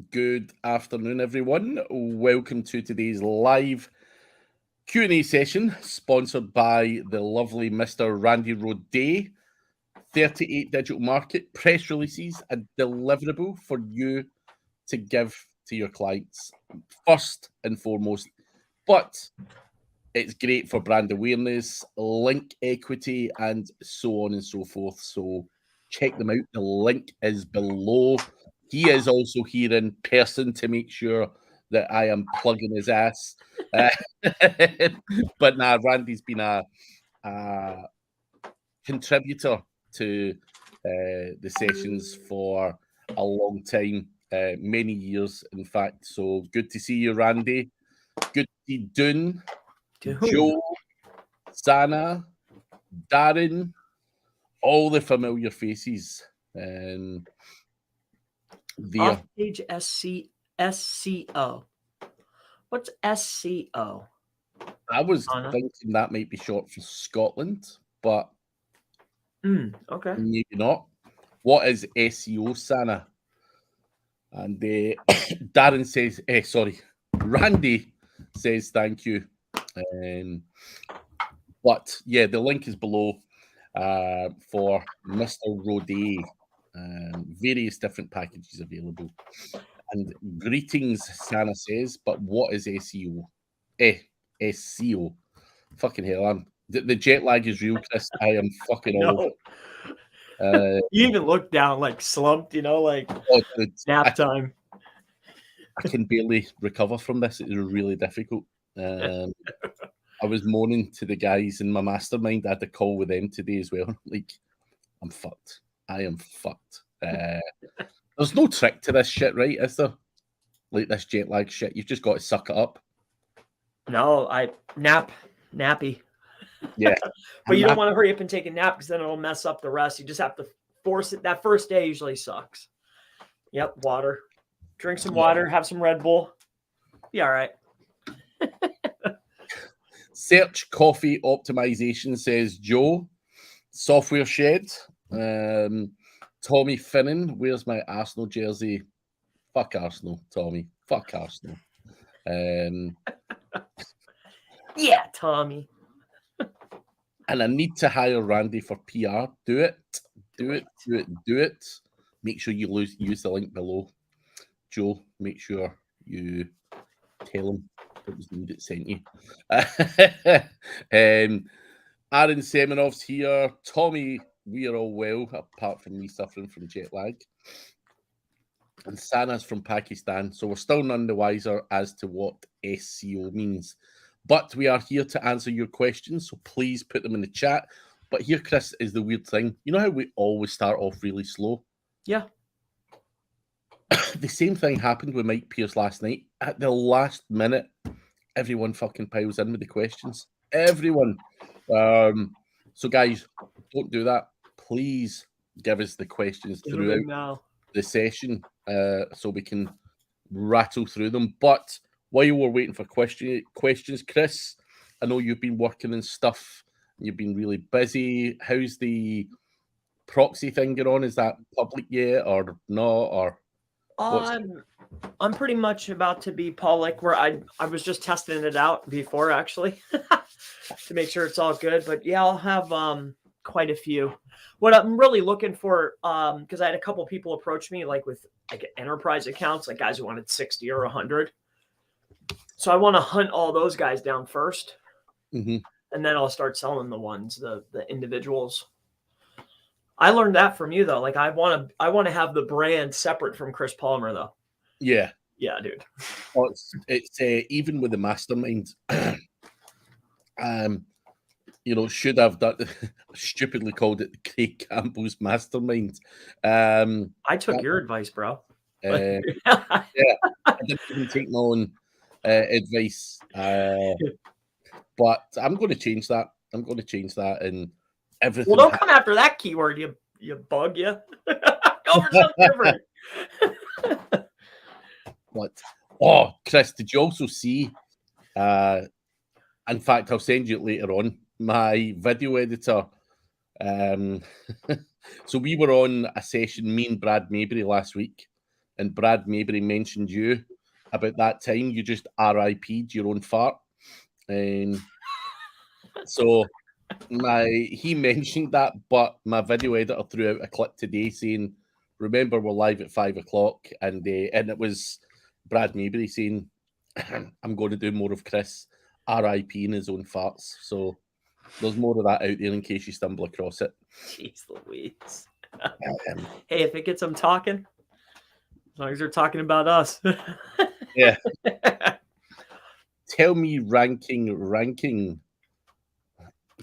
Good afternoon, everyone. Welcome to today's live Q&A session, sponsored by the lovely Mr. Randy Roday. 38 digital market press releases, a deliverable for you to give to your clients, first and foremost. But it's great for brand awareness, link equity, and so on and so forth. So check them out. The link is below. He is also here in person to make sure that I am plugging his ass. But nah, Randy's been a contributor to the sessions for a long time, many years, in fact. So good to see you, Randy. Good to see Dune, Joe, Sana, Darren, all the familiar faces. Off-page SCO. What's SCO? I was thinking that might be short for Scotland, but okay, maybe not. What is SEO, Sana? And Darren says, Randy says thank you. But yeah, the link is below for Mr. Roday. Various different packages available. And greetings, Sana says, but what is SEO? SEO. Fucking hell, the jet lag is real, Chris. I am fucking old. You even look down like slumped, like nap time. I can barely recover from this. It is really difficult. I was moaning to the guys in my mastermind. I had a call with them today as well. Like, I'm fucked. I am fucked. There's no trick to this shit, right? Is there? Like this jet lag shit. You've just got to suck it up. No, I nappy. Yeah. But you don't want to hurry up and take a nap because then it'll mess up the rest. You just have to force it. That first day usually sucks. Yep, water. Drink some water, have some Red Bull. Be all right. Search coffee optimization, says Joe. Software Shed. Tommy Finnan, where's my Arsenal jersey? Fuck Arsenal, Tommy. Fuck Arsenal. Yeah, Tommy. And I need to hire Randy for PR. Do it. Do it. Make sure you use the link below. Joe, make sure you tell him it was me that sent you. Aaron Semenov's here. Tommy, we are all well, apart from me suffering from jet lag. And Sana's from Pakistan, so we're still none the wiser as to what SEO means. But we are here to answer your questions, so please put them in the chat. But here, Chris, is the weird thing. You know how we always start off really slow? Yeah. The same thing happened with Mike Pierce last night. At the last minute, everyone fucking piles in with the questions. Everyone. So, guys, don't do that. Please give us the questions throughout the session so we can rattle through them. But while we're waiting for questions, Chris, I know you've been working and stuff. You've been really busy. How's the proxy thing going on? Is that public yet or not? Or I'm pretty much about to be public. Where I was just testing it out before, actually, to make sure it's all good. But yeah, I'll have quite a few. What I'm really looking for, because I had a couple people approach me, like with enterprise accounts, like guys who wanted 60 or 100. So I want to hunt all those guys down first, and then I'll start selling the ones, the individuals. I learned that from you though. Like I want to have the brand separate from Chris Palmer though. Yeah, dude. Well, it's even with the mastermind. Should have done stupidly called it Craig Campbell's mastermind. I took your advice, bro. Yeah, I didn't even take my own advice. But I'm going to change that. And everything. Well, don't come after that keyword, you bug, you. Go for something different. What? Oh, Chris, did you also see? In fact, I'll send you it later on. My video editor. So we were on a session, me and Brad Maybury last week, and Brad Maybury mentioned you about that time, you just RIP'd your own fart. So he mentioned that, but my video editor threw out a clip today saying, remember, we're live at 5 o'clock, and it was Brad Maybury saying, I'm going to do more of Chris RIPing his own farts. So there's more of that out there in case you stumble across it. Jeez Louise. Hey, if it gets them talking, as long as they're talking about us. Yeah. Tell me ranking.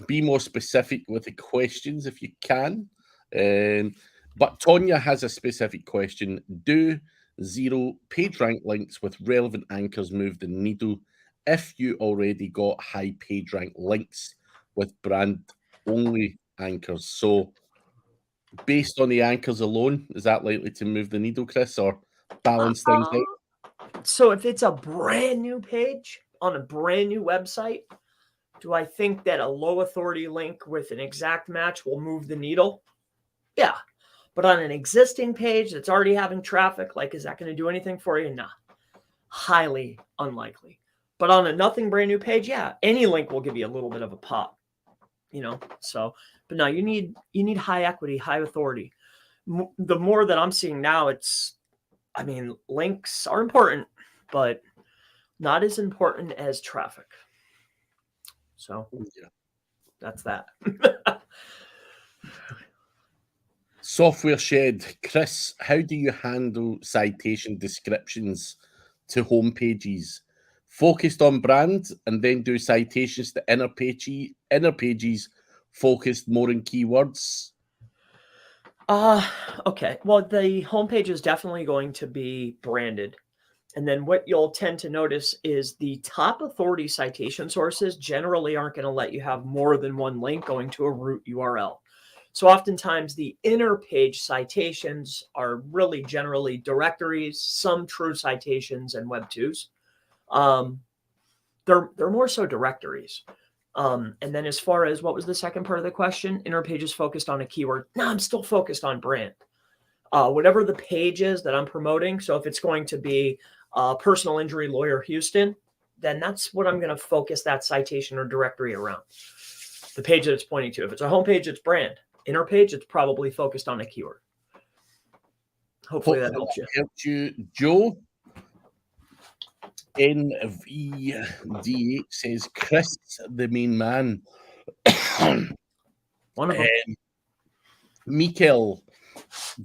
Be more specific with the questions if you can. But Tonya has a specific question. Do 0 page rank links with relevant anchors move the needle if you already got high page rank links with brand only anchors? So based on the anchors alone, is that likely to move the needle, Chris, or balance things out? So if it's a brand new page on a brand new website, do I think that a low authority link with an exact match will move the needle? Yeah. But on an existing page that's already having traffic, like, is that going to do anything for you? Nah. Highly unlikely. But on a nothing brand new page, yeah, any link will give you a little bit of a pop, So, but no, you need high equity, high authority. The more that I'm seeing now, links are important, but not as important as traffic. So yeah, that's that. Software Shed. Chris, how do you handle citation descriptions to home pages? Focused on brand and then do citations to inner pages focused more on keywords? Okay. Well, the homepage is definitely going to be branded. And then what you'll tend to notice is the top authority citation sources generally aren't going to let you have more than one link going to a root URL. So oftentimes the inner page citations are really generally directories, some true citations, and Web 2s. They're more so directories. And then as far as what was the second part of the question, inner page is focused on a keyword. No, I'm still focused on brand. Whatever the page is that I'm promoting. So if it's going to be personal injury lawyer Houston, then that's what I'm going to focus that citation or directory around. The page that it's pointing to. If it's a home page, it's brand. Inner page, it's probably focused on a keyword. Hopefully that helps you. Helped you, Joe. NVD says Chris, the main man. One of them. Mikkel,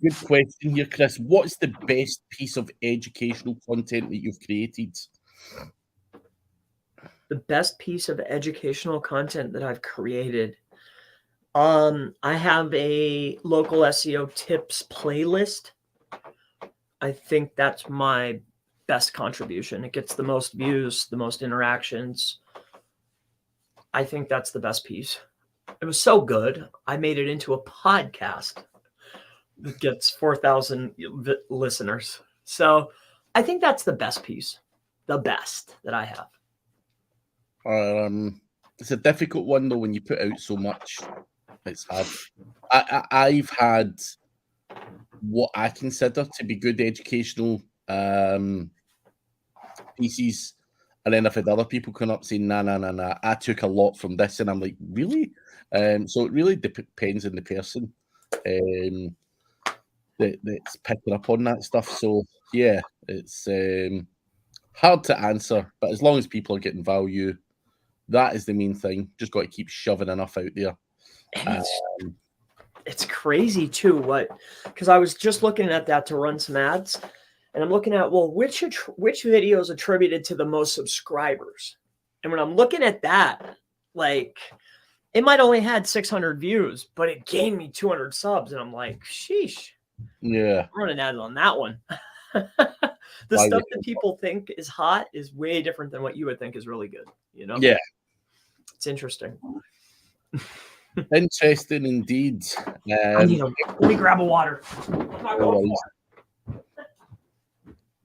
good question here, Chris. What's the best piece of educational content that you've created? The best piece of educational content that I've created. I have a local SEO tips playlist. I think that's my best contribution. It gets the most views, the most interactions. I think that's the best piece. It was so good, I made it into a podcast that gets 4,000 listeners. So I think that's the best piece, the best that I have. It's a difficult one, though, when you put out so much. It's hard. I've had what I consider to be good educational pieces, and then I've had other people come up saying, nah, I took a lot from this, and I'm like, really? So it really depends on the person that's picking up on that stuff. So yeah, it's hard to answer, but as long as people are getting value, that is the main thing. Just got to keep shoving enough out there. It's crazy too, because I was just looking at that to run some ads, and I'm looking at, well, which video is attributed to the most subscribers? And when I'm looking at that, like, it might only had 600 views, but it gained me 200 subs, and I'm like, sheesh. Yeah. I'm running ads on that one. The stuff that people think is hot is way different than what you would think is really good, Yeah. It's interesting. Interesting indeed. Let me grab a water.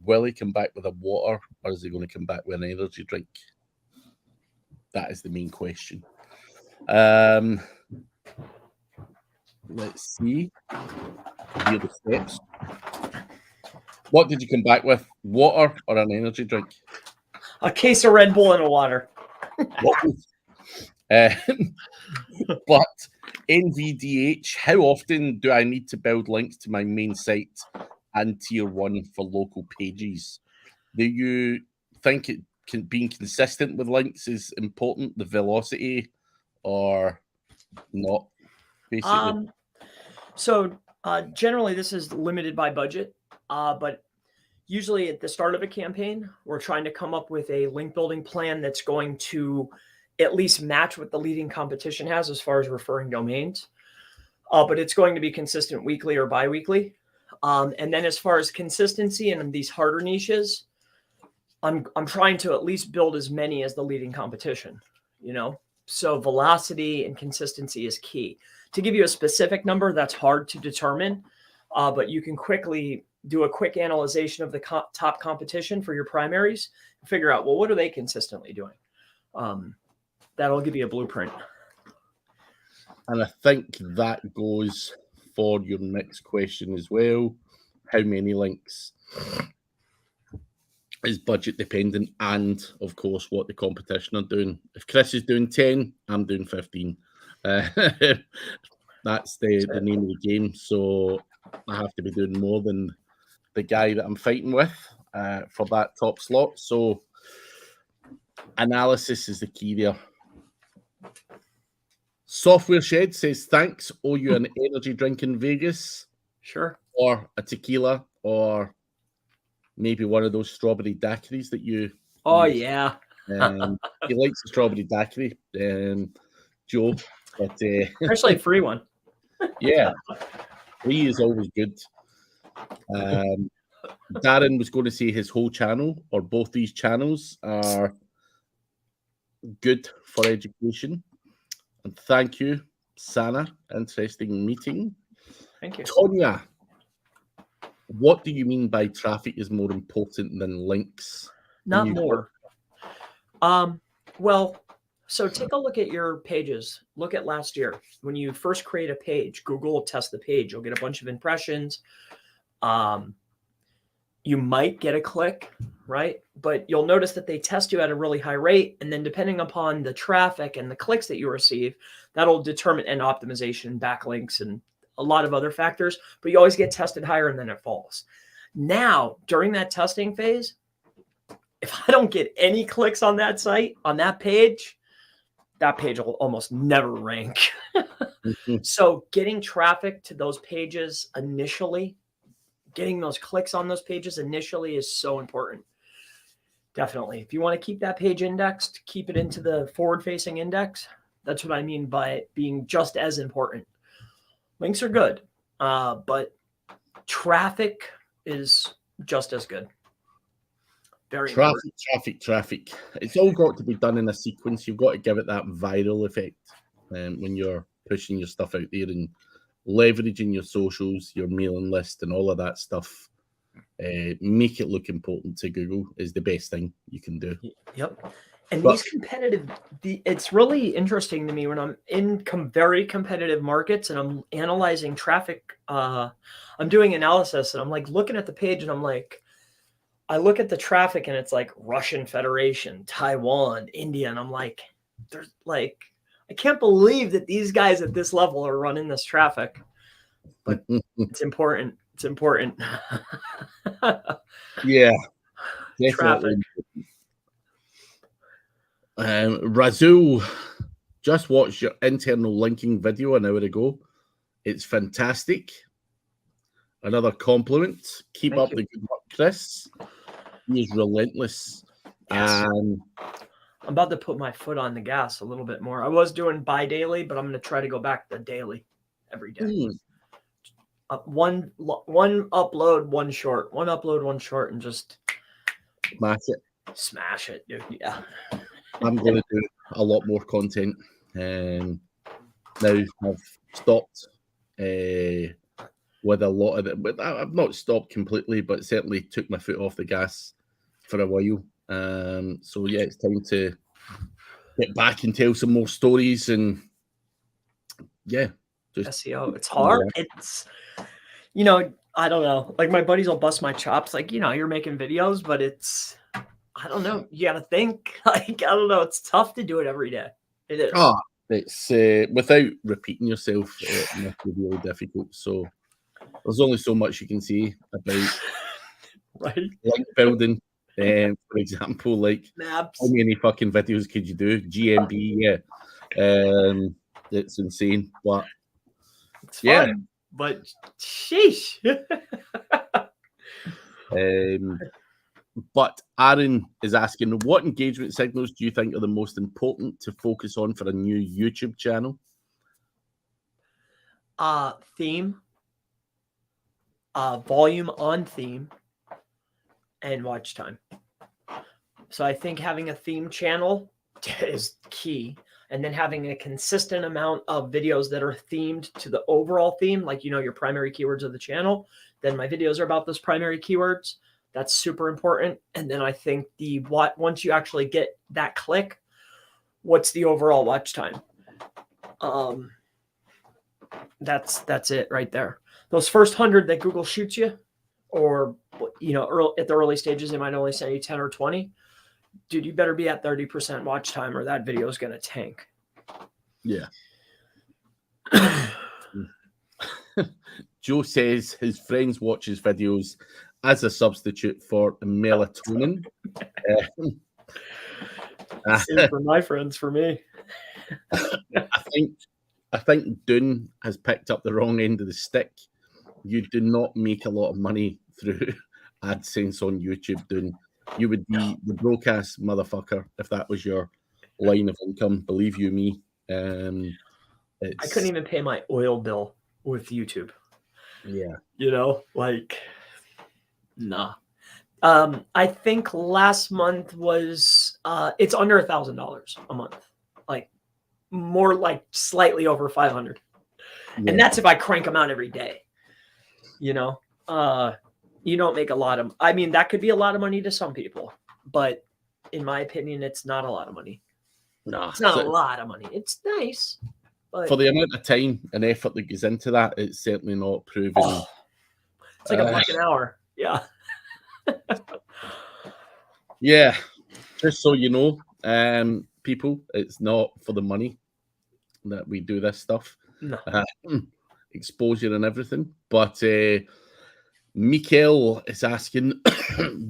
Will he come back with a water, or is he going to come back with an energy drink? That is the main question. Let's see. Here are the steps. What did you come back with? Water or an energy drink? A case of Red Bull and a water. But NVDH, how often do I need to build links to my main site and tier 1 for local pages? Do you think being consistent with links is important, the velocity, or not, basically? So generally this is limited by budget, but usually at the start of a campaign, we're trying to come up with a link building plan that's going to at least match what the leading competition has as far as referring domains. But it's going to be consistent weekly or bi-weekly. And then as far as consistency and these harder niches, I'm trying to at least build as many as the leading competition, you know? So velocity and consistency is key. To give you a specific number, that's hard to determine, but you can quickly do a quick analyzation of the top competition for your primaries and figure out, well, what are they consistently doing? That'll give you a blueprint. And I think that goes for your next question as well. How many links is budget dependent, and of course what the competition are doing. If Chris is doing 10, I'm doing 15. That's the name of the game. So I have to be doing more than the guy that I'm fighting with for that top slot. So analysis is the key there. Software Shed says, thanks. Owe you an energy drink in Vegas. Sure. Or a tequila, or maybe one of those strawberry daiquiris that you... Oh, yeah. He likes the strawberry daiquiri, Joe. But actually, a free one. Yeah. Free is always good. Darren was going to say his whole channel, or both these channels, are good for education. And thank you, Sana. Interesting meeting. Thank you. Tonya, what do you mean by traffic is more important than links? Not more. Well, so take a look at your pages. Look at last year. When you first create a page, Google will test the page. You'll get a bunch of impressions. You might get a click, right? But you'll notice that they test you at a really high rate. And then depending upon the traffic and the clicks that you receive, that'll determine end optimization, backlinks, and a lot of other factors. But you always get tested higher and then it falls. Now, during that testing phase, if I don't get any clicks on that site, on that page will almost never rank. So getting traffic to those pages initially, getting those clicks on those pages initially is so important. Definitely. If you want to keep that page indexed, keep it into the forward-facing index. That's what I mean by it being just as important. Links are good, but traffic is just as good. Very traffic. It's all got to be done in a sequence. You've got to give it that viral effect when you're pushing your stuff out there and leveraging your socials, your mailing list, and all of that stuff. Make it look important to Google is the best thing you can do. Yep. And these competitive, it's really interesting to me when I'm in very competitive markets and I'm analyzing traffic. I'm doing analysis and I'm like looking at the page and I'm like, I look at the traffic and it's like Russian Federation, Taiwan, India. And I'm like, there's like, I can't believe that these guys at this level are running this traffic, but it's important. It's important. Yeah, definitely. Razul, just watched your internal linking video an hour ago. It's fantastic. Another compliment. Keep up the good work, Chris. He is relentless. Yes. I'm about to put my foot on the gas a little bit more. I was doing bi-daily, but I'm going to try to go back to daily every day. One upload, one short. One upload, one short, and just smash it, dude. Yeah. I'm going to do a lot more content. Now I've stopped with a lot of it, but I've not stopped completely, but certainly took my foot off the gas for a while. So yeah, it's time to get back and tell some more stories, and yeah, just SEO. It's hard. It's, you know, I don't know. Like my buddies will bust my chops. Like, you're making videos, but it's, I don't know. You got to think. Like, I don't know. It's tough to do it every day. It is. Oh, it's without repeating yourself, it must be really difficult. So there's only so much you can say about Right. link building. For example, like Maps. how many fucking videos could you do? GMB, yeah. It's insane, but It's yeah. fun, but sheesh. But Aaron is asking, what engagement signals do you think are the most important to focus on for a new YouTube channel? Theme, volume on theme, and watch time. So I think having a theme channel is key. And then having a consistent amount of videos that are themed to the overall theme, like, your primary keywords of the channel, then my videos are about those primary keywords. That's super important. And then I think once you actually get that click, what's the overall watch time? That's it right there. Those first 100 that Google shoots you, or, at the early stages, they might only send you 10 or 20. Dude, you better be at 30% watch time or that video is going to tank. Yeah. Joe says his friends watch his videos as a substitute for melatonin. Same for my friends, for me. I think Dune has picked up the wrong end of the stick. You do not make a lot of money through AdSense on YouTube, Dune. You would be the broadcast motherfucker if that was your line of income. Believe you me. I couldn't even pay my oil bill with YouTube. Yeah. Nah. I think last month was it's under $1,000 a month, like more like slightly over 500, and that's if I crank them out every day. You don't make a lot of. I mean, that could be a lot of money to some people, but in my opinion, it's not a lot of money. No, it's not a lot of money. It's nice, but for the amount of time and effort that goes into that, it's certainly not proven. It's like $1 an hour. Yeah. Yeah, just so you know, people, it's not for the money that we do this stuff. No. Exposure and everything. But Mikael is asking,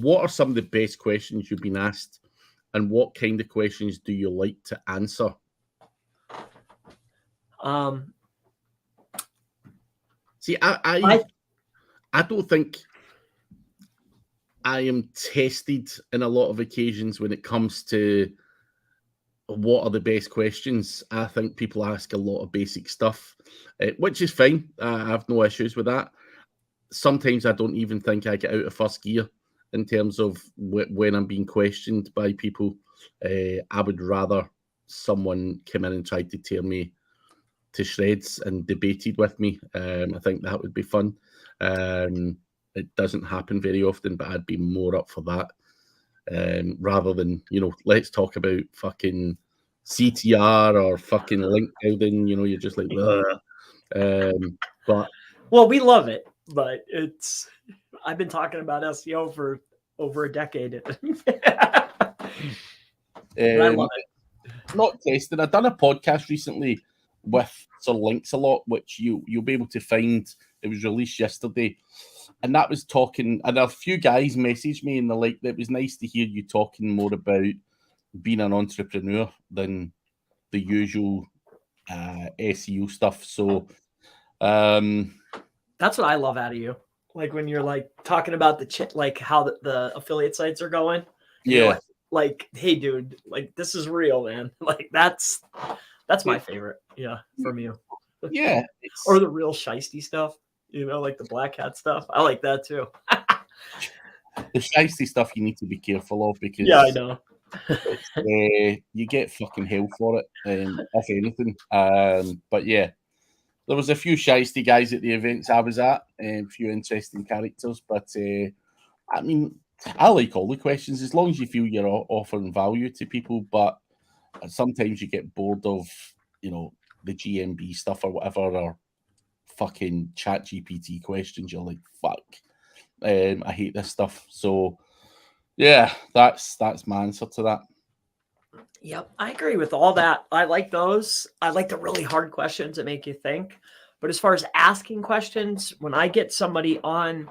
what are some of the best questions you've been asked, and what kind of questions do you like to answer? See, I don't think I am tested in a lot of occasions when it comes to what are the best questions. I think people ask a lot of basic stuff, which is fine. I have no issues with that. Sometimes I don't even think I get out of first gear in terms of when I'm being questioned by people. I would rather someone come in and try to tear me to shreds and debated with me. I think that would be fun. It doesn't happen very often, but I'd be more up for that. Rather than, let's talk about fucking CTR or fucking link building, you're just like, but well, we love it, but I've been talking about SEO for over a decade. I love it. Not testing. I've done a podcast recently with Sir Links a lot, which you'll be able to find. It was released yesterday. And that was talking, and a few guys messaged me and they're like, it was nice to hear you talking more about being an entrepreneur than the usual SEO stuff. So that's what I love out of you. Like when you're like talking about like how the affiliate sites are going. Yeah. Like, hey dude, like this is real, man. Like that's my favorite. Yeah. From you. Yeah. Or the real shiesty stuff. Like the black hat stuff. I like that too. The shiesty stuff you need to be careful of because I know. You get fucking hell for it, if anything. But yeah, there was a few shiesty guys at the events I was at, a few interesting characters. But I mean, I like all the questions as long as you feel you're offering value to people. But sometimes you get bored of, the GMB stuff or whatever, or fucking chat GPT questions. You're like, fuck. I hate this stuff. So yeah, that's my answer to that. Yep, I agree with all that. I like those. I like the really hard questions that make you think. But as far as asking questions, when I get somebody on,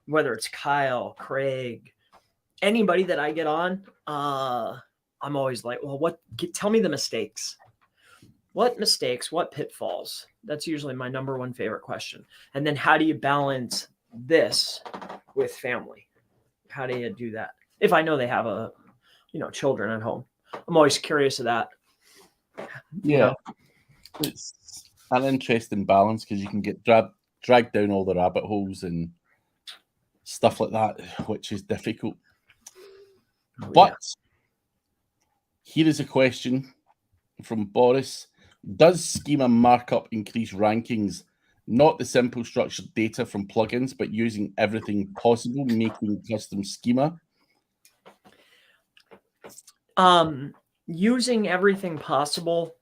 whether it's Kyle, Craig, anybody that I get on, I'm always like, well, tell me the mistakes. What mistakes, what pitfalls? That's usually my number one favorite question. And then how do you balance this with family? How do you do that? If I know they have children at home. I'm always curious of that. Yeah. It's an interesting balance because you can get dragged down all the rabbit holes and stuff like that, which is difficult. But here is a question from Boris. Does Schema markup increase rankings? Not the simple structured data from plugins, but using everything possible, making custom schema? Using everything possible,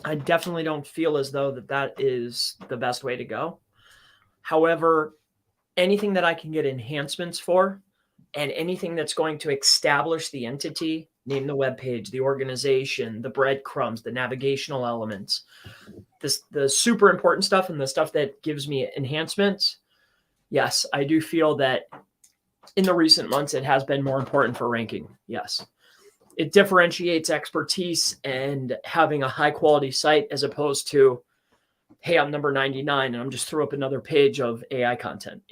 I definitely don't feel as though that is the best way to go. However, anything that I can get enhancements for and anything that's going to establish the entity, name the web page, the organization, the breadcrumbs, the navigational elements, the super important stuff and the stuff that gives me enhancements. Yes, I do feel that in the recent months, it has been more important for ranking. Yes. It differentiates expertise and having a high quality site as opposed to, hey, I'm number 99 and I'm just throw up another page of AI content,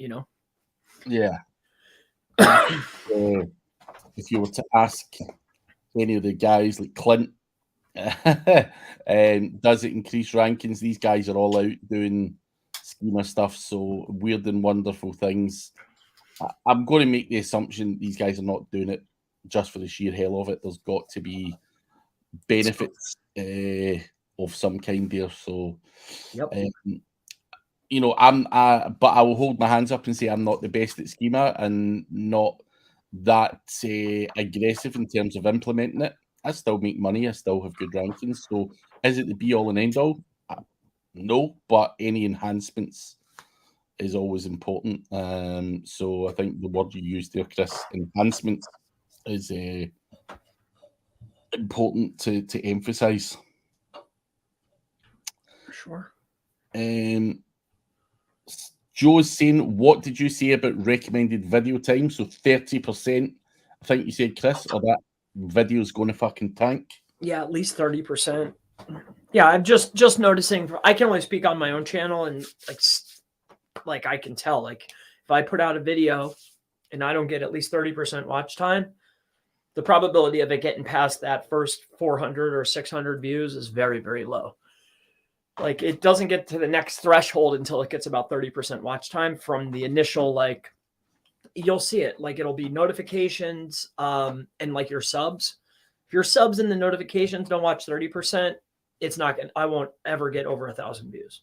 Yeah. If you were to ask any of the guys like Clint, does it increase rankings? These guys are all out doing schema stuff, so weird and wonderful things. I'm going to make the assumption these guys are not doing it just for the sheer hell of it. There's got to be benefits of some kind there. So, yep. but I will hold my hands up and say I'm not the best at schema and not that aggressive in terms of implementing it. I still make money. I still have good rankings. So, is it the be all and end all? No, but any enhancements is always important. So I think the word you used there, Chris, enhancements, is important to emphasize. For sure. Joe's saying, what did you say about recommended video time? So 30%, I think you said, Chris, or that video's going to fucking tank. Yeah, at least 30%. Yeah, I'm just noticing. I can only speak on my own channel, and like I can tell, like if I put out a video and I don't get at least 30% watch time, the probability of it getting past that first 400 or 600 views is very, very low. Like it doesn't get to the next threshold until it gets about 30% watch time from the initial, like you'll see it, like it'll be notifications and like your subs. If your subs and the notifications don't watch 30%, it's not going to, I won't ever get over 1,000 views.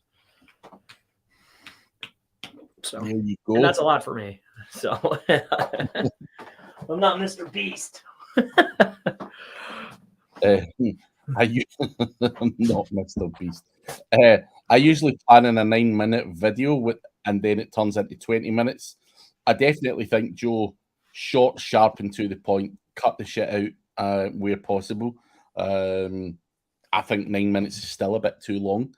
So there you go. And that's a lot for me. So I'm not Mr. Beast. I'm not Mr. Beast. I usually plan in a 9-minute video and then it turns into 20 minutes. I definitely think, Joe, short, sharp, and to the point, cut the shit out where possible. I think 9 minutes is still a bit too long.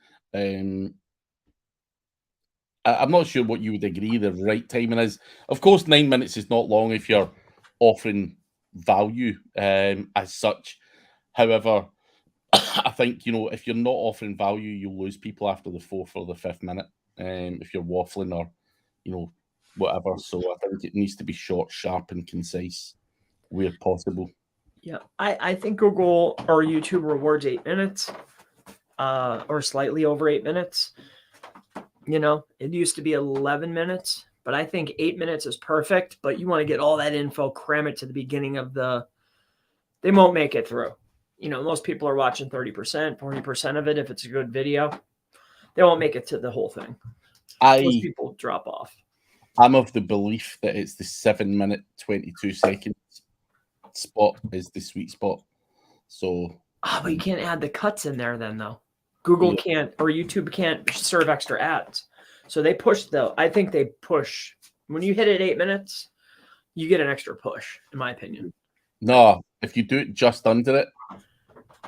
I'm not sure what you would agree the right timing is. Of course, 9 minutes is not long if you're offering value as such. However, I think, if you're not offering value, you'll lose people after the 4th or the 5th minute if you're waffling or, whatever. So I think it needs to be short, sharp, and concise where possible. Yeah, I think Google or YouTube rewards 8 minutes or slightly over 8 minutes. It used to be 11 minutes, but I think 8 minutes is perfect. But you want to get all that info, cram it to the beginning of they won't make it through. Most people are watching 30%, 40% of it. If it's a good video, they won't make it to the whole thing. Most people drop off. I'm of the belief that it's the 7-minute, 22 seconds spot is the sweet spot. So, but you can't add the cuts in there then, though. Google can't, or YouTube can't serve extra ads. So they push I think they push when you hit it 8 minutes, you get an extra push, in my opinion. No, if you do it just under it,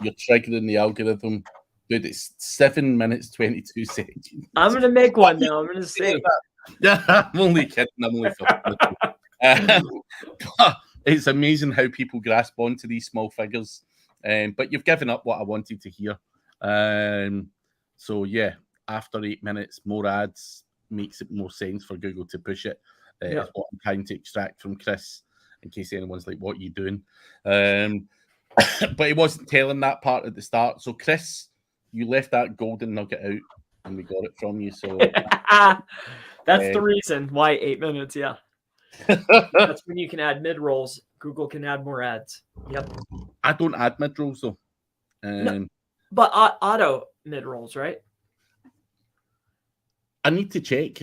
you're triggering the algorithm. Dude, it's 7 minutes 22 seconds. I'm gonna make one now. I'm gonna see. Yeah, I'm only kidding. I'm only it's amazing how people grasp onto these small figures. But you've given up what I wanted to hear. So yeah, after 8 minutes, more ads makes it more sense for Google to push it. Is what I'm trying to extract from Chris, in case anyone's like, "What are you doing?" But he wasn't telling that part at the start. So Chris, you left that golden nugget out, and we got it from you. So that's the reason why 8 minutes. Yeah, that's when you can add mid rolls. Google can add more ads. Yep. I don't add mid rolls though. No, but auto mid rolls, right? I need to check.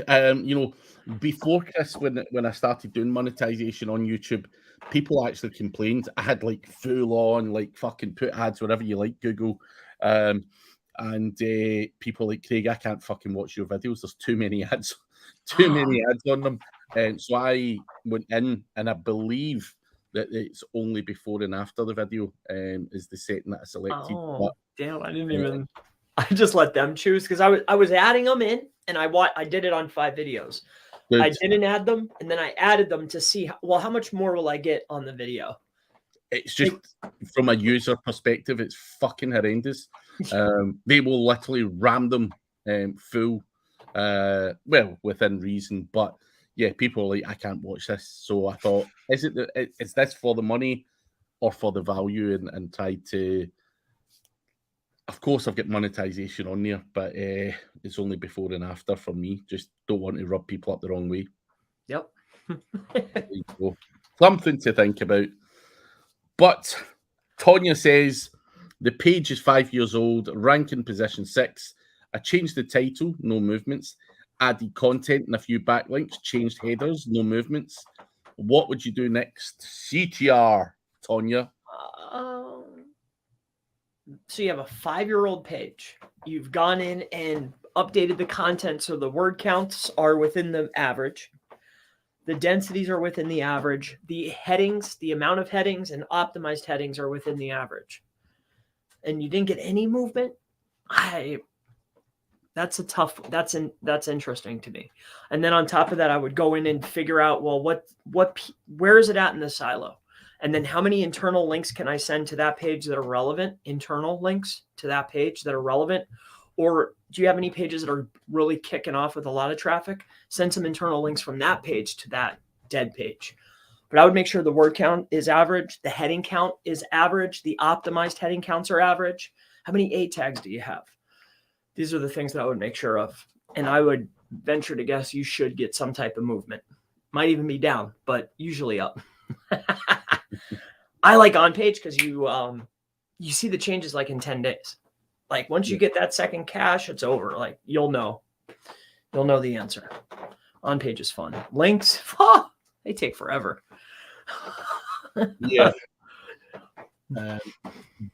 Before Chris, when I started doing monetization on YouTube, people actually complained. I had like full on, like fucking put ads wherever you like, Google. And people like, Craig, I can't fucking watch your videos. There's too many ads, many ads on them. And so I went in, and I believe that it's only before and after the video is the setting that I selected. Oh, damn! I didn't even. I just let them choose because I was adding them in, and I did it on 5 videos. Good. I didn't add them, and then I added them to see how much more will I get on the video. It's just from a user perspective, it's fucking horrendous. They will literally ram them full, well, within reason. But yeah, people are like, I can't watch this. So I thought, is this for the money or for the value? And tried to. Of course, I've got monetization on there, but it's only before and after for me. Just don't want to rub people up the wrong way. Yep. Something to think about. But Tonya says, the page is 5 years old, ranking position 6. I changed the title, no movements. Added content and a few backlinks. Changed headers, no movements. What would you do next? CTR, Tonya. So you have a 5-year-old page. You've gone in and updated the content so the word counts are within the average. The densities are within the average. The headings, the amount of headings and optimized headings are within the average. And you didn't get any movement? That's interesting to me. And then on top of that, I would go in and figure out, well, where is it at in the silo? And then how many internal links can I send to that page that are relevant? Internal links to that page that are relevant? Or do you have any pages that are really kicking off with a lot of traffic? Send some internal links from that page to that dead page. But I would make sure the word count is average. The heading count is average. The optimized heading counts are average. How many A tags do you have? These are the things that I would make sure of. And I would venture to guess you should get some type of movement. Might even be down, but usually up. I like on page because you see the changes like in 10 days. Like once you get that second cache, it's over. Like you'll know the answer. On page is fun. Links, they take forever. Yeah.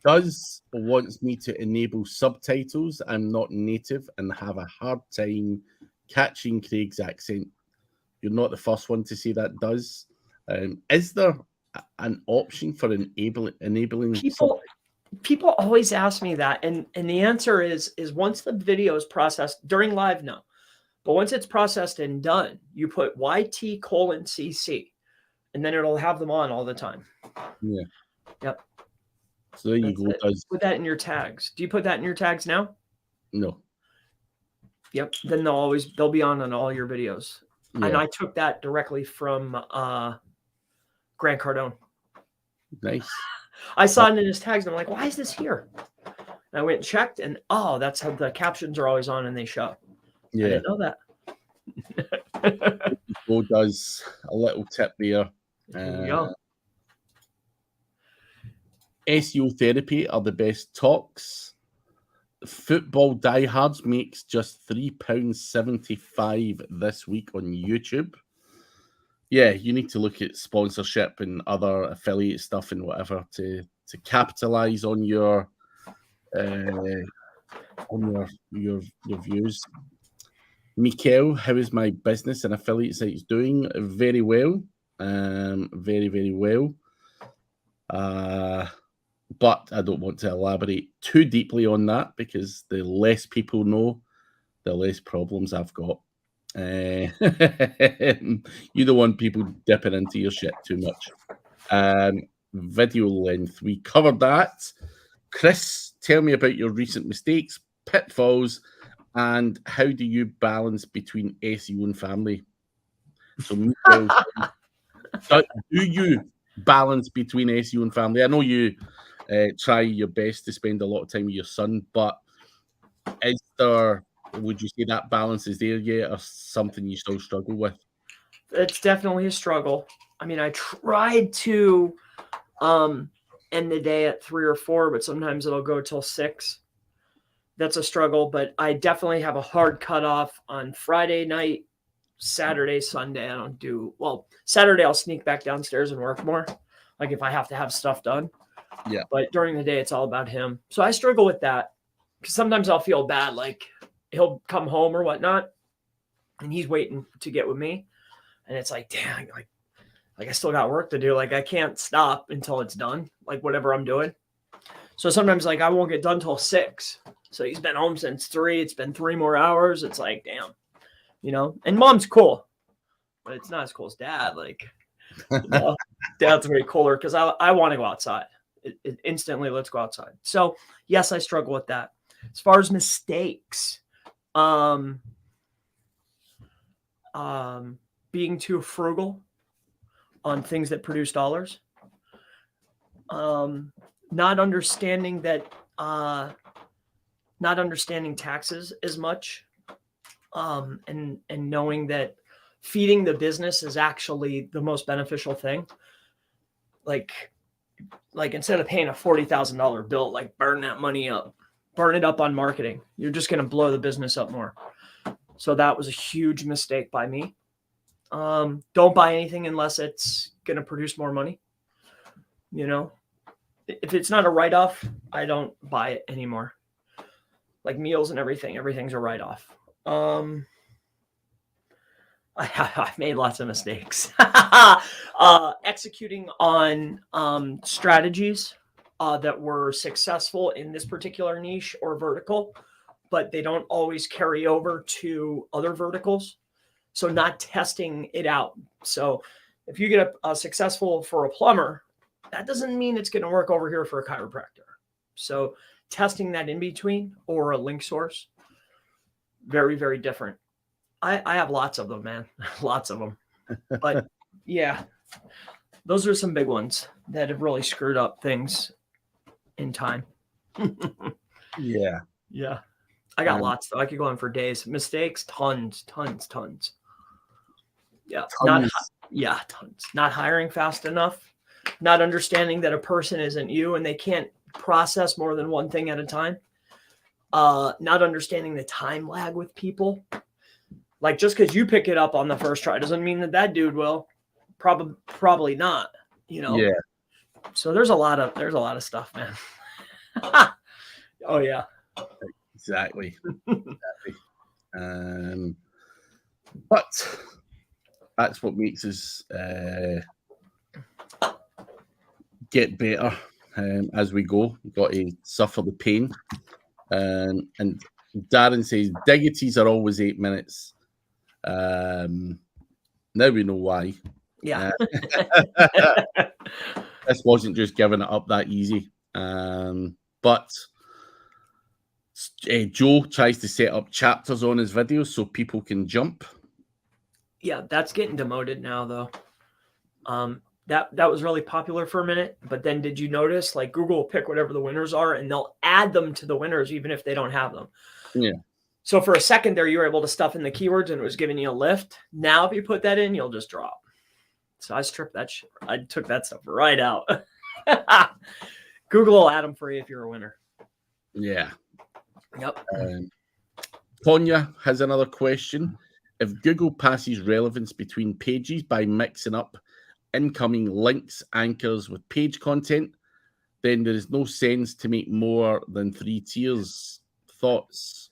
Does wants me to enable subtitles. I'm not native and have a hard time catching Craig's accent. You're not the first one to say that. Does. Is there an option for enabling people always ask me that, and the answer is once the video is processed during live, no, but once it's processed and done, you put YT:CC, and then it'll have them on all the time. Yeah. Yep. So there you go. Put that in your tags. Do you put that in your tags now? No. Yep. Then they'll be on all your videos. Yeah. And I took that directly from Grant Cardone. Nice. I saw it in his tags and I'm like, why is this here? And I went and checked, and that's how the captions are always on and they show. Yeah. I didn't know that. Go does a little tip there. There you go. SEO therapy are the best talks. Football Diehards makes just £3.75 this week on YouTube. Yeah, you need to look at sponsorship and other affiliate stuff and whatever to capitalize on your on your views. Mikkel, how is my business and affiliate sites doing? Very well. Very, very well. But I don't want to elaborate too deeply on that because the less people know, the less problems I've got. You don't want people dipping into your shit too much. Video length, we covered that. Chris, tell me about your recent mistakes, pitfalls, and how do you balance between SEO and family? So, Mikkel, do you balance between SEO and family? I know you try your best to spend a lot of time with your son, but would you say that balance is there yet, or something you still struggle with? It's definitely a struggle. I mean, I tried to end the day at 3 or 4, but sometimes it'll go till 6. That's a struggle, but I definitely have a hard cutoff on Friday night, Saturday, Sunday. I don't do well. Saturday, I'll sneak back downstairs and work more, like if I have to have stuff done. Yeah. But during the day, it's all about him. So I struggle with that because sometimes I'll feel bad, like he'll come home or whatnot, and he's waiting to get with me, and it's like, damn, like I still got work to do. Like I can't stop until it's done, like whatever I'm doing. So sometimes like I won't get done till 6. So he's been home since 3. It's been 3 more hours. It's like, damn, you know, and mom's cool, but it's not as cool as dad. Like, you know, dad's way cooler because I want to go outside. It instantly, let's go outside. So yes, I struggle with that. As far as mistakes, being too frugal on things that produce dollars, not understanding taxes as much, and knowing that feeding the business is actually the most beneficial thing. Like instead of paying a $40,000 bill, like burn that money up, burn it up on marketing. You're just going to blow the business up more. So that was a huge mistake by me. Don't buy anything unless it's going to produce more money. You know, if it's not a write-off, I don't buy it anymore. Like meals and everything's a write-off. I've made lots of mistakes. Executing on strategies that were successful in this particular niche or vertical, but they don't always carry over to other verticals. So not testing it out. So if you get a successful for a plumber, that doesn't mean it's going to work over here for a chiropractor. So testing that in between or a link source, very, very different. I have lots of them, man. Lots of them. But yeah, those are some big ones that have really screwed up things in time. Yeah. Yeah. I got lots though. I could go on for days. Mistakes, tons. Yeah. Tons. Tons. Not hiring fast enough. Not understanding that a person isn't you and they can't process more than one thing at a time. Not understanding the time lag with people. Like just because you pick it up on the first try doesn't mean that dude will. Probably not. You know. Yeah. So there's a lot of stuff, man. Oh yeah. Exactly. But that's what makes us get better as we go. We've got to suffer the pain. And Darren says diggities are always 8 minutes. Now we know why. Yeah. This wasn't just giving it up that easy. But Joe tries to set up chapters on his videos so people can jump. Yeah, that's getting demoted now, though. That was really popular for a minute, but then did you notice like Google will pick whatever the winners are and they'll add them to the winners even if they don't have them. Yeah. So for a second there, you were able to stuff in the keywords and it was giving you a lift. Now, if you put that in, you'll just drop. So I stripped that shit. I took that stuff right out. Google will add them for you if you're a winner. Yeah. Yep. Tonya has another question. If Google passes relevance between pages by mixing up incoming links, anchors with page content, then there is no sense to make more than 3 tiers. Thoughts?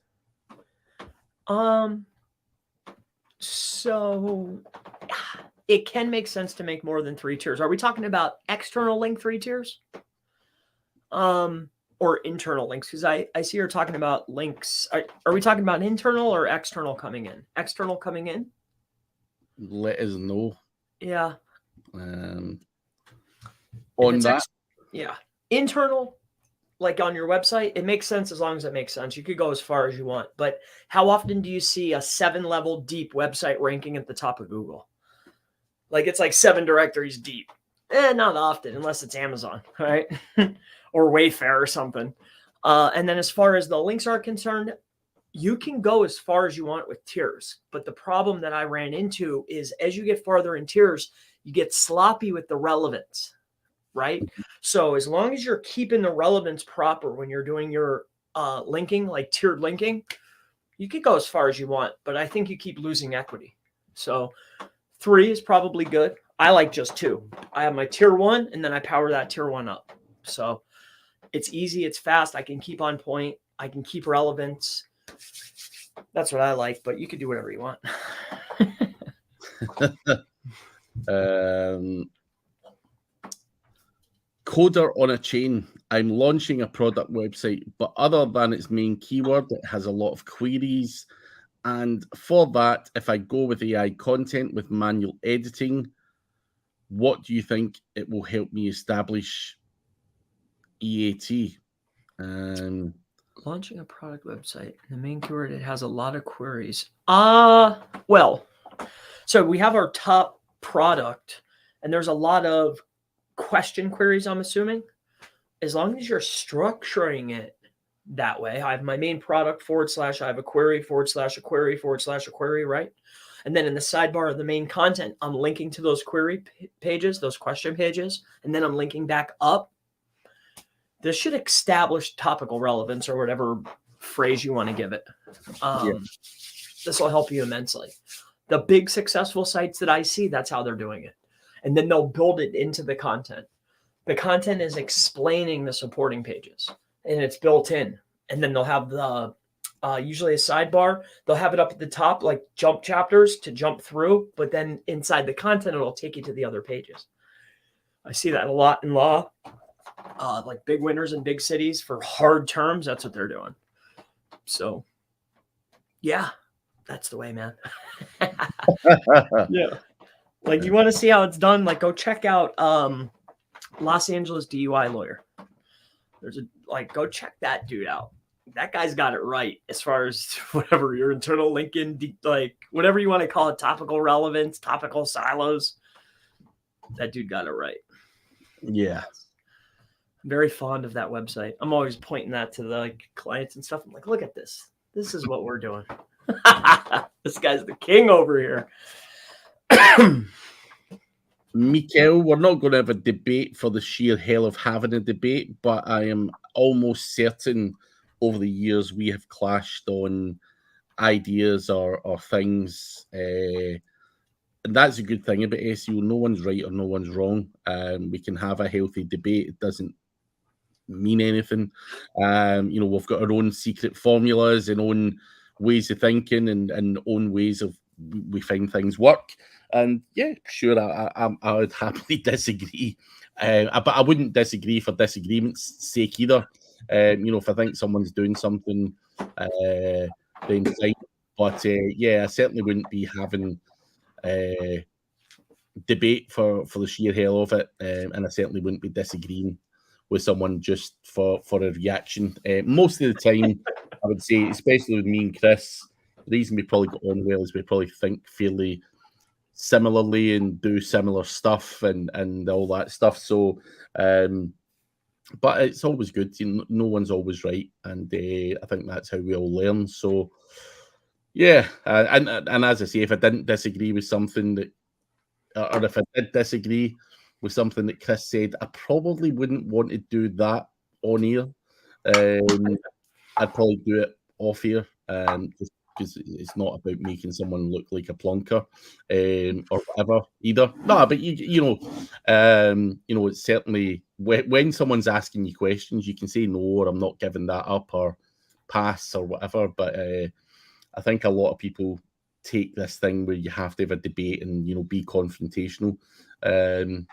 So it can make sense to make more than 3 tiers. Are we talking about external link 3 tiers? Or internal links? Because I see you're talking about links. Are we talking about internal or external coming in? External coming in? Let us know. Yeah. On that. Yeah. Internal, like on your website, it makes sense as long as it makes sense. You could go as far as you want. But how often do you see a 7-level deep website ranking at the top of Google? Like it's like 7 directories deep. Not often, unless it's Amazon, right? Or Wayfair or something. And then as far as the links are concerned, you can go as far as you want with tiers. But the problem that I ran into is as you get farther in tiers, you get sloppy with the relevance, right? So as long as you're keeping the relevance proper when you're doing your linking, like tiered linking, you could go as far as you want. But I think you keep losing equity. So 3 is probably good. I like just 2. I have my tier 1 and then I power that tier 1 up. So it's easy. It's fast. I can keep on point. I can keep relevance. That's what I like, but you can do whatever you want. Coder on a chain. I'm launching a product website, but other than its main keyword, it has a lot of queries. And for that, if I go with AI content with manual editing, what do you think it will help me establish EAT? Launching a product website. The main keyword, it has a lot of queries. Well, so we have our top product, and there's a lot of question queries, I'm assuming. As long as you're structuring it that way, I have my main product / I have a query / a query / a query, right? And then in the sidebar of the main content, I'm linking to those query pages, those question pages, and then I'm linking back up. This should establish topical relevance or whatever phrase you want to give it. This will help you immensely. The big successful sites that I see, that's how they're doing it. And then they'll build it into the content. The content is explaining the supporting pages and it's built in. And then they'll have the usually a sidebar. They'll have it up at the top, like jump chapters to jump through. But then inside the content, it'll take you to the other pages. I see that a lot in law. Like big winners in big cities for hard terms. That's what they're doing. So, yeah, that's the way, man. Yeah. Like you want to see how it's done? Like go check out Los Angeles DUI lawyer. Go check that dude out. That guy's got it right as far as whatever your internal linking, like whatever you want to call it, topical relevance, topical silos. That dude got it right. Yeah. I'm very fond of that website. I'm always pointing that to the clients and stuff. I'm like, look at this. This is what we're doing. This guy's the king over here. Mikael, we're not going to have a debate for the sheer hell of having a debate, but I am almost certain over the years we have clashed on ideas or things. And that's a good thing about SEO. No one's right or no one's wrong. We can have a healthy debate. It doesn't mean anything. We've got our own secret formulas and own ways of thinking and own ways of we find things work. And yeah, sure, I would happily disagree, but I wouldn't disagree for disagreement's sake either. If I think someone's doing something, then fine. But yeah, I certainly wouldn't be having debate for the sheer hell of it, and I certainly wouldn't be disagreeing with someone just for a reaction. Most of the time, I would say, especially with me and Chris, the reason we probably got on well is we probably think fairly similarly and do similar stuff and all that stuff. So, but it's always good. No one's always right, and I think that's how we all learn. So, yeah, and as I say, if I didn't disagree with something that, or if I did disagree with something that Chris said, I probably wouldn't want to do that on here. I'd probably do it off here, just because it's not about making someone look like a plonker or whatever either. No, but it's certainly when someone's asking you questions, you can say no, or I'm not giving that up, or pass or whatever. But I think a lot of people take this thing where you have to have a debate and, you know, be confrontational. I'm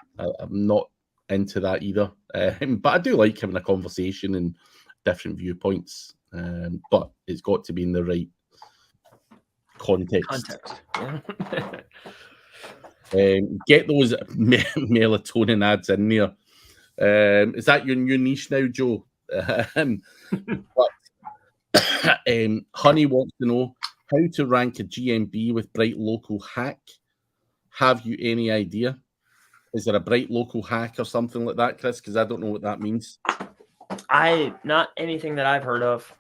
not into that either. But I do like having a conversation and different viewpoints. But it's got to be in the right context. Get those melatonin ads in there. Is that your new niche now, Joe? But Honey wants to know how to rank a GMB with Bright Local Hack. Have you any idea? Is there a Bright Local Hack or something like that, Chris? Because I don't know what that means. Not anything that I've heard of.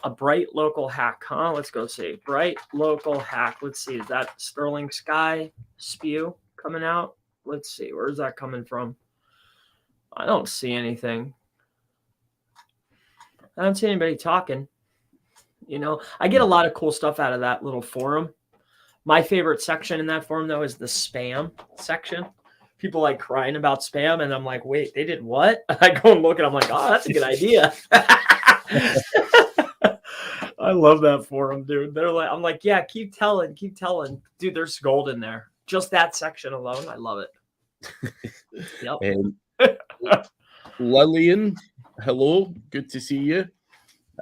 A Bright Local Hack, huh? Let's go see. Bright Local Hack. Let's see. Is that Sterling Sky Spew coming out? Let's see. Where's that coming from? I don't see anything. I don't see anybody talking. You know, I get a lot of cool stuff out of that little forum. My favorite section in that forum, though, is the spam section. People like crying about spam, and I'm like, wait, they did what? I go and look, and I'm like, oh, that's a good idea. I love that forum, dude. They're like, I'm like, yeah, keep telling. Dude, there's gold in there. Just that section alone, I love it. Yep. Lillian, hello, good to see you.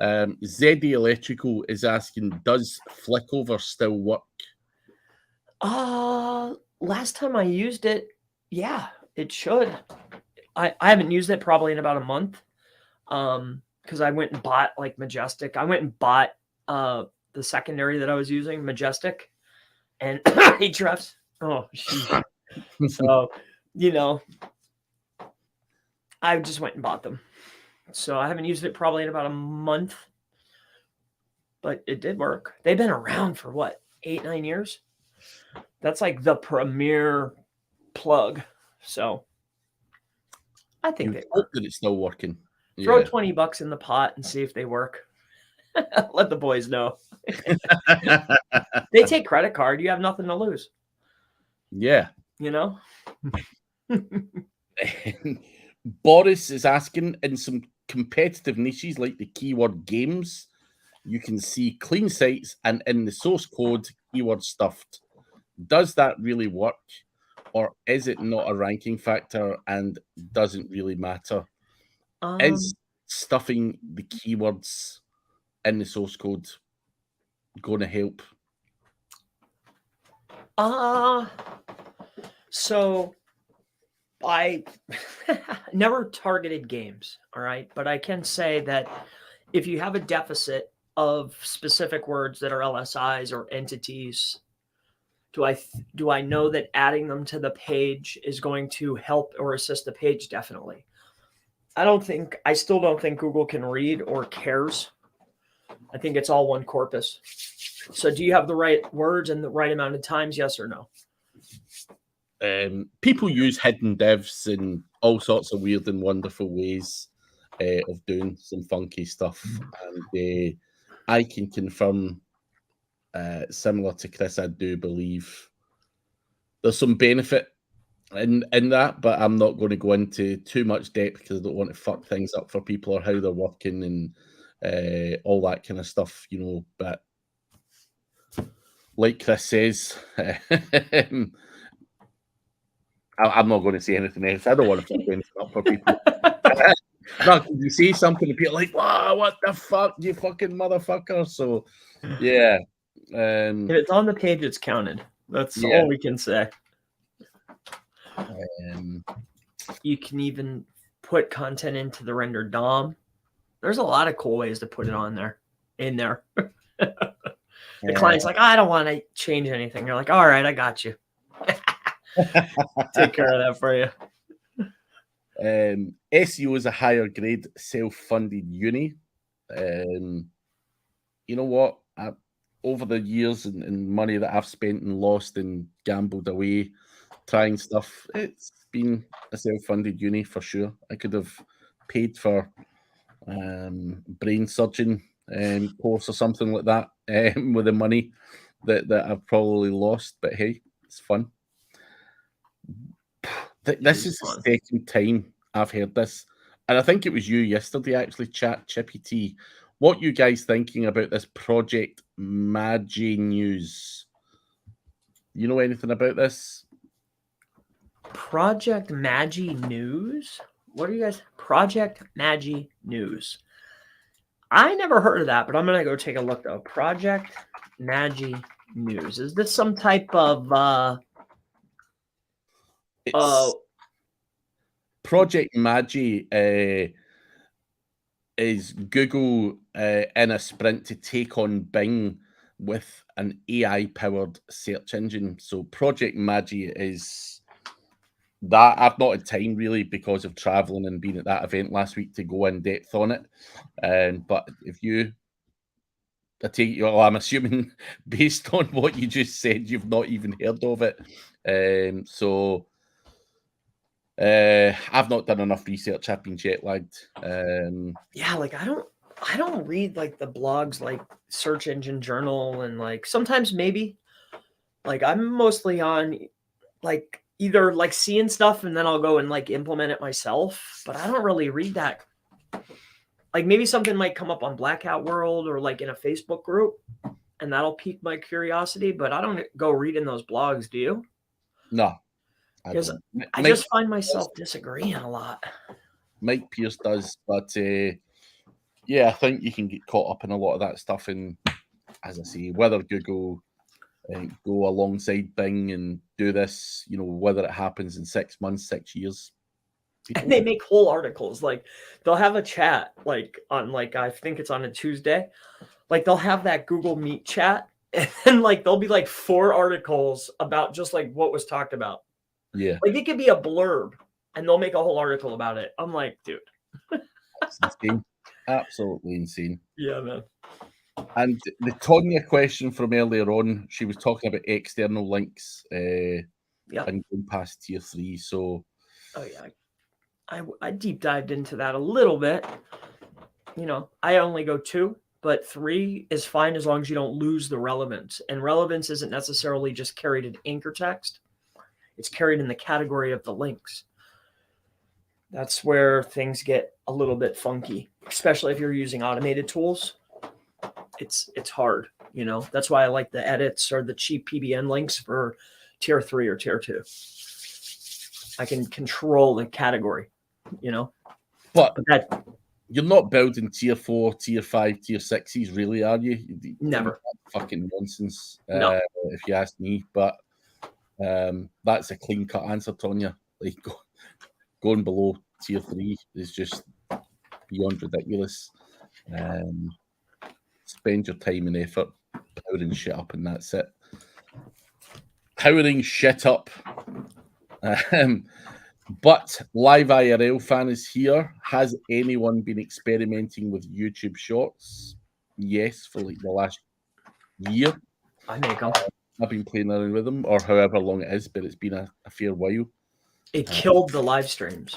ZD Electrical is asking, does Fleckover still work? Last time I used it, yeah, it should. I haven't used it probably in about a month. Because I went and bought like Majestic. I went and bought the secondary that I was using, Majestic, and Ahrefs. Oh, geez. So, you know, I just went and bought them. So I haven't used it probably in about a month, but it did work. They've been around for what, 8-9 years? That's like the premier plug. So I think they hope that it's still working. Throw $20 in the pot and see if they work. Let the boys know. They take credit card. You have nothing to lose. Yeah. You know? Boris is asking, in some competitive niches like the keyword games, you can see clean sites and in the source code, keyword stuffed. Does that really work? Or is it not a ranking factor and doesn't really matter? Is stuffing the keywords in the source code going to help? So I never targeted games, all right? But I can say that if you have a deficit of specific words that are LSIs or entities, do I know that adding them to the page is going to help or assist the page? Definitely. I still don't think Google can read or cares. I think it's all one corpus. So do you have the right words and the right amount of times? Yes or no? People use hidden divs in all sorts of weird and wonderful ways of doing some funky stuff. And I can confirm, similar to Chris, I do believe there's some benefit in that, but I'm not going to go into too much depth because I don't want to fuck things up for people or how they're working and all that kind of stuff, you know. But like Chris says, I'm not going to say anything else. I don't want to fuck anything up for people. No, you say something and people are like, wow, what the fuck, you fucking motherfucker. So, yeah. If it's on the page, it's counted. That's all we can say. You can even put content into the render DOM. There's a lot of cool ways to put it on there, in there. The client's like, I don't want to change anything. You're like, all right, I got you. Take care of that for you. SEO is a higher grade self-funded uni. You know what? Over the years and money that I've spent and lost and gambled away trying stuff, it's been a self-funded uni for sure. I could have paid for brain surgeon course or something like that with the money that I've probably lost, but hey, it's fun. This is the second time I've heard this. And I think it was you yesterday, actually, Chat Chippy T. What you guys thinking about this Project Magi news? You know anything about this? Project Magi news? What are you guys? Project Magi news. I never heard of that, but I'm gonna go take a look though. Project Magi news. Is this some type of It's Project Magi is Google in a sprint to take on Bing with an AI-powered search engine. So Project Magi is that. I've not had time really because of traveling and being at that event last week to go in depth on it. But if you, I'm assuming based on what you just said, you've not even heard of it. I've not done enough research. I've been jet lagged. Yeah, like I don't read like the blogs like Search Engine Journal and like sometimes maybe like I'm mostly on like either like seeing stuff and then I'll go and like implement it myself, but I don't really read that. Like maybe something might come up on Black Hat World or like in a Facebook group and that'll pique my curiosity, but I don't go reading those blogs, do you? No, Because I just find myself disagreeing a lot. Mike Pierce does, but yeah, I think you can get caught up in a lot of that stuff. And as I say, whether Google go alongside Bing and do this, whether it happens in 6 months, 6 years. And they make whole articles. Like they'll have a chat like on like I think it's on a Tuesday. Like they'll have that Google Meet chat and like there'll be like 4 articles about just like what was talked about. Yeah. Like it could be a blurb and they'll make a whole article about it. I'm like, dude. It's insane. Absolutely insane. Yeah, man. And the Tonya question from earlier on, she was talking about external links and going past tier 3. So, oh yeah, I deep dived into that a little bit. I only go 2, but 3 is fine as long as you don't lose the relevance. And relevance isn't necessarily just carried in anchor text; it's carried in the category of the links. That's where things get a little bit funky, especially if you're using automated tools. It's hard, That's why I like the edits or the cheap PBN links for tier 3 or tier 2. I can control the category, But that you're not building tier 4, tier 5, tier 6s, really, are you? Never. Fucking nonsense, no. If you ask me. But that's a clean cut answer, Tonya. Like going below tier 3 is just beyond ridiculous. Spend your time and effort powering shit up, and that's it. Powering shit up. But Live IRL fan is here. Has anyone been experimenting with YouTube Shorts? Yes, for like the last year. I make them. I've been playing around with them, or however long it is, but it's been a fair while. It killed the live streams.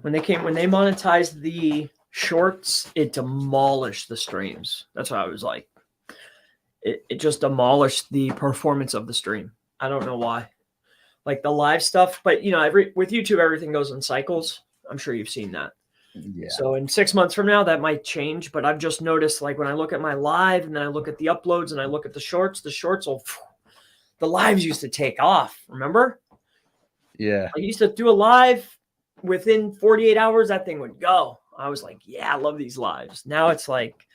When they monetized the shorts, it demolished the streams. That's what I was like. It just demolished the performance of the stream. I don't know why. Like the live stuff, but with YouTube, everything goes in cycles. I'm sure you've seen that. Yeah. So in 6 months from now, that might change. But I've just noticed, like when I look at my live and then I look at the uploads and I look at the shorts the lives used to take off. Remember? Yeah. I used to do a live within 48 hours. That thing would go. I was like, yeah, I love these lives. Now it's like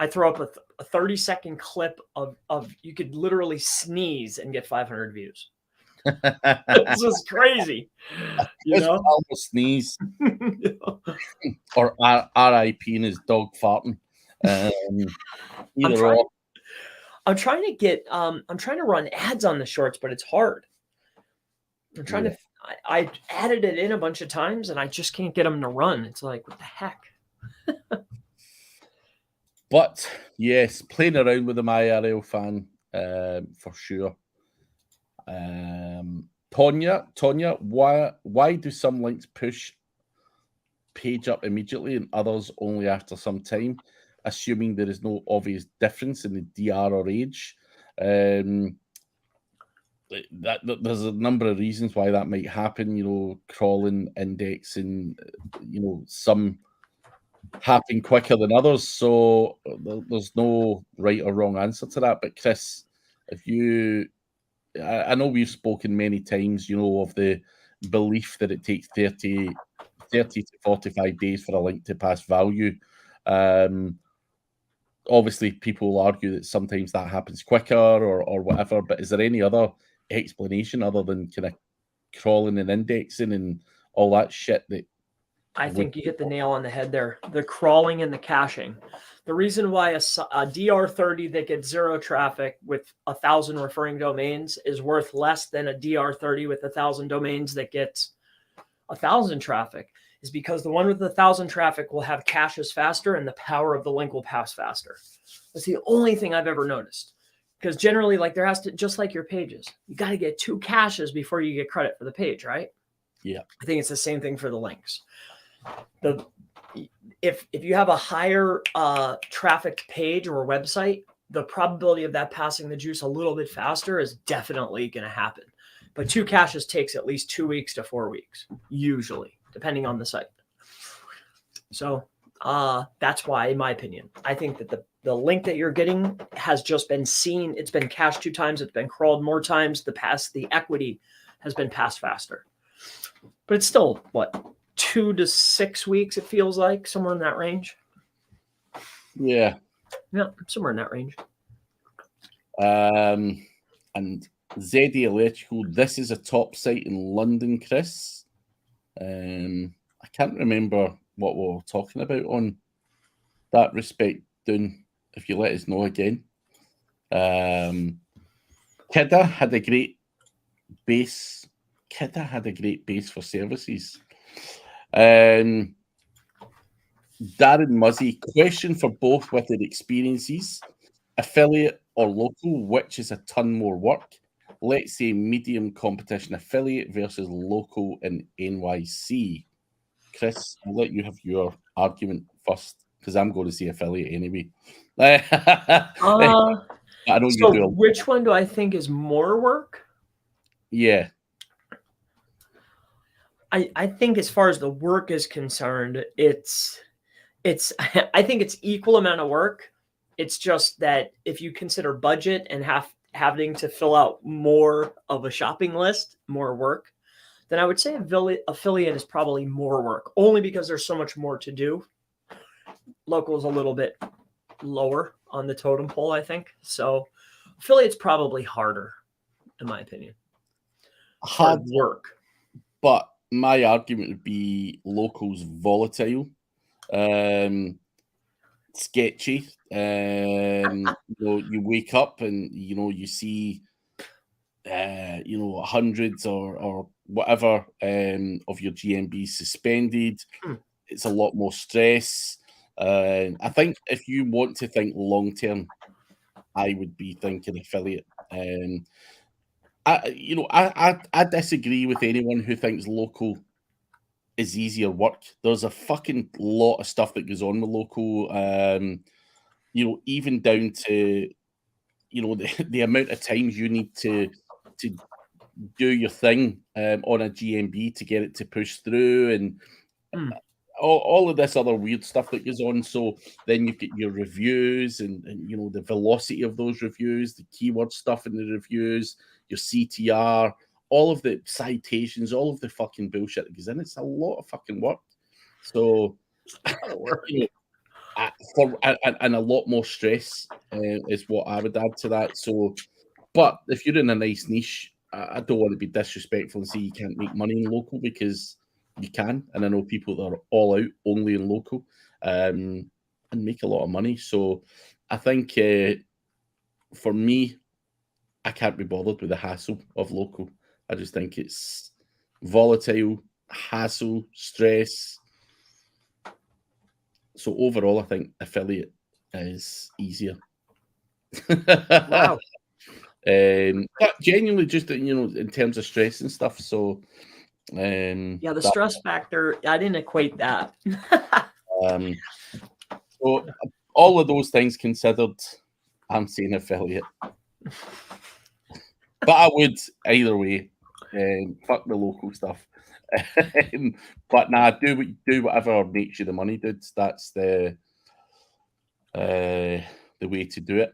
I throw up a 30-second clip of you could literally sneeze and get 500 views. This is crazy. Almost sneeze. Or RIP in his dog farting. I'm trying to run ads on the shorts, but it's hard. I'm trying to. I added it in a bunch of times, and I just can't get them to run. It's like, what the heck? But yes, playing around with the IRL fan for sure. Tonya, why do some links push page up immediately and others only after some time, assuming there is no obvious difference in the DR or age? there's a number of reasons why that might happen. You know, crawling, indexing. You know, some happen quicker than others, so there's no right or wrong answer to that. But Chris, if you, I know we've spoken many times, you know, of the belief that it takes 30 to 45 days for a link to pass value. Obviously, people will argue that sometimes that happens quicker or whatever, but is there any other explanation other than kind of crawling and indexing and all that shit that I think you hit the nail on the head there. The crawling and the caching. The reason why a DR30 that gets 0 traffic with 1,000 referring domains is worth less than a DR30 with 1,000 domains that gets 1,000 traffic is because the one with 1,000 traffic will have caches faster and the power of the link will pass faster. That's the only thing I've ever noticed. Because generally, like there has to, just like your pages, you got to get 2 caches before you get credit for the page, right? Yeah. I think it's the same thing for the links. If you have a higher trafficked page or website, the probability of that passing the juice a little bit faster is definitely going to happen. But 2 caches takes at least 2 weeks to 4 weeks, usually, depending on the site. So that's why, in my opinion, I think that the link that you're getting has just been seen. It's been cached 2 times. It's been crawled more times. The equity has been passed faster. But it's still, what, 2 to 6 weeks, it feels like, somewhere in that range. Yeah, somewhere in that range. And ZD Electrical, this is a top site in London, Chris. I can't remember what we were talking about on that respect, Dune, if you let us know again. Kidda had a great base. Kidda had a great base for services. Darren Muzzy, question for both with their experiences, affiliate or local, which is a ton more work? Let's say medium competition affiliate versus local in NYC. Chris, I'll let you have your argument first because I'm going to say affiliate anyway. I know so you do. Which one do I think is more work? Yeah. I think as far as the work is concerned, it's I think it's equal amount of work. It's just that if you consider budget and having to fill out more of a shopping list, more work, then I would say affiliate is probably more work, only because there's so much more to do. Local is a little bit lower on the totem pole, I think. So affiliate's probably harder, in my opinion. Hard work. But my argument would be local's volatile, sketchy. You wake up and you see hundreds or whatever of your GMB suspended. It's a lot more stress. I think if you want to think long term, I would be thinking affiliate. I disagree with anyone who thinks local is easier work. There's a fucking lot of stuff that goes on with local. Even down to the amount of times you need to do your thing on a GMB to get it to push through, and all of this other weird stuff that goes on. So then you've got your reviews and the velocity of those reviews, the keyword stuff in the reviews, your CTR, all of the citations, all of the fucking bullshit that goes in. It's a lot of fucking work. So and a lot more stress is what I would add to that. So, but if you're in a nice niche, I don't want to be disrespectful and say you can't make money in local, because you can, and I know people that are all out only in local and make a lot of money. So I think for me, I can't be bothered with the hassle of local. I just think it's volatile, hassle, stress. So overall, I think affiliate is easier. Wow. But genuinely, just in terms of stress and stuff. So the stress factor, I didn't equate that. So all of those things considered, I'm saying affiliate. But I would either way. Fuck the local stuff. But nah, do whatever makes you the money, dude. That's the way to do it.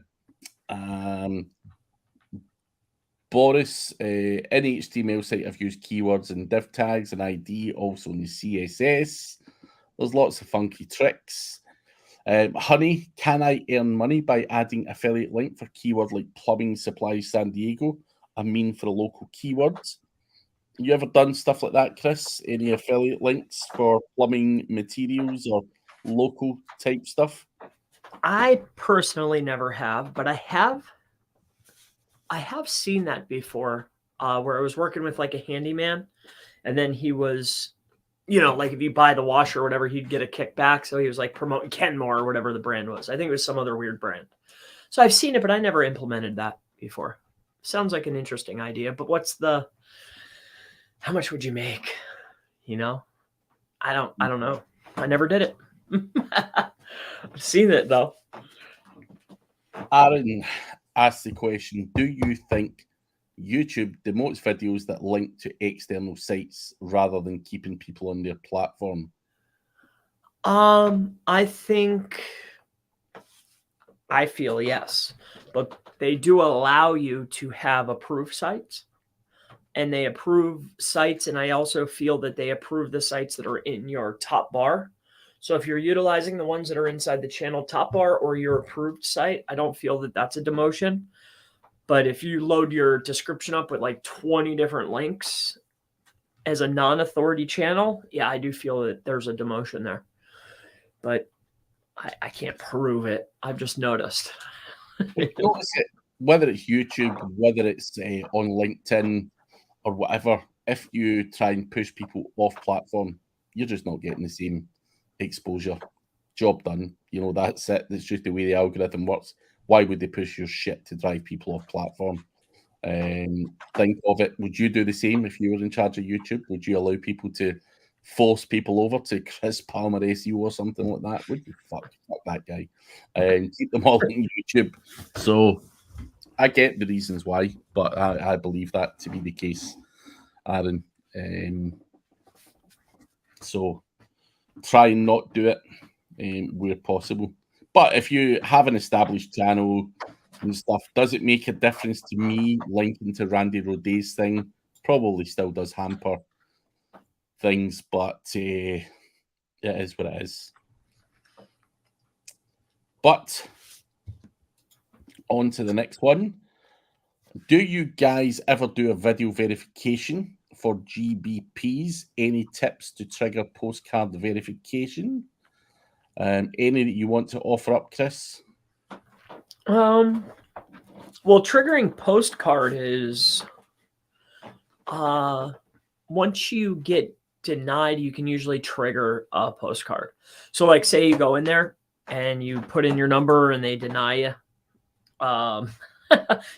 Boris, any HTML site I've used keywords and div tags and ID, also in the CSS. There's lots of funky tricks. Honey, can I earn money by adding affiliate link for keyword like plumbing supplies San Diego? I mean for a local keywords. You ever done stuff like that, Chris? Any affiliate links for plumbing materials or local type stuff? I personally never have, but I have seen that before, where I was working with like a handyman, and then he was, like if you buy the washer or whatever, he'd get a kickback. So he was like promoting Kenmore or whatever the brand was. I think it was some other weird brand. So I've seen it, but I never implemented that before. Sounds like an interesting idea, but how much would you make? I don't know. I never did it. I've seen it though. Aaron asked the question, do you think YouTube demotes videos that link to external sites rather than keeping people on their platform? I feel yes, but they do allow you to have approved sites, and they approve sites. And I also feel that they approve the sites that are in your top bar. So if you're utilizing the ones that are inside the channel top bar or your approved site, I don't feel that that's a demotion. But if you load your description up with like 20 different links as a non-authority channel, yeah, I do feel that there's a demotion there. But I can't prove it. I've just noticed. Notice it, whether it's YouTube, whether it's on LinkedIn or whatever, if you try and push people off platform, you're just not getting the same exposure. Job done. That's it. That's just the way the algorithm works. Why would they push your shit to drive people off platform? Think of it. Would you do the same if you were in charge of YouTube? Would you allow people to force people over to Chris Palmer SEO or something like that? Would you? Fuck that guy. And keep them all on YouTube. So I get the reasons why, but I believe that to be the case, Aaron. So try and not do it where possible. But if you have an established channel and stuff, does it make a difference to me linking to Randy Roday's thing? Probably still does hamper things, but it is what it is. But on to the next one. Do you guys ever do a video verification for GBPs? Any tips to trigger postcard verification? Any that you want to offer up, Chris? Well, triggering postcard is once you get denied, you can usually trigger a postcard. So like say you go in there and you put in your number and they deny you,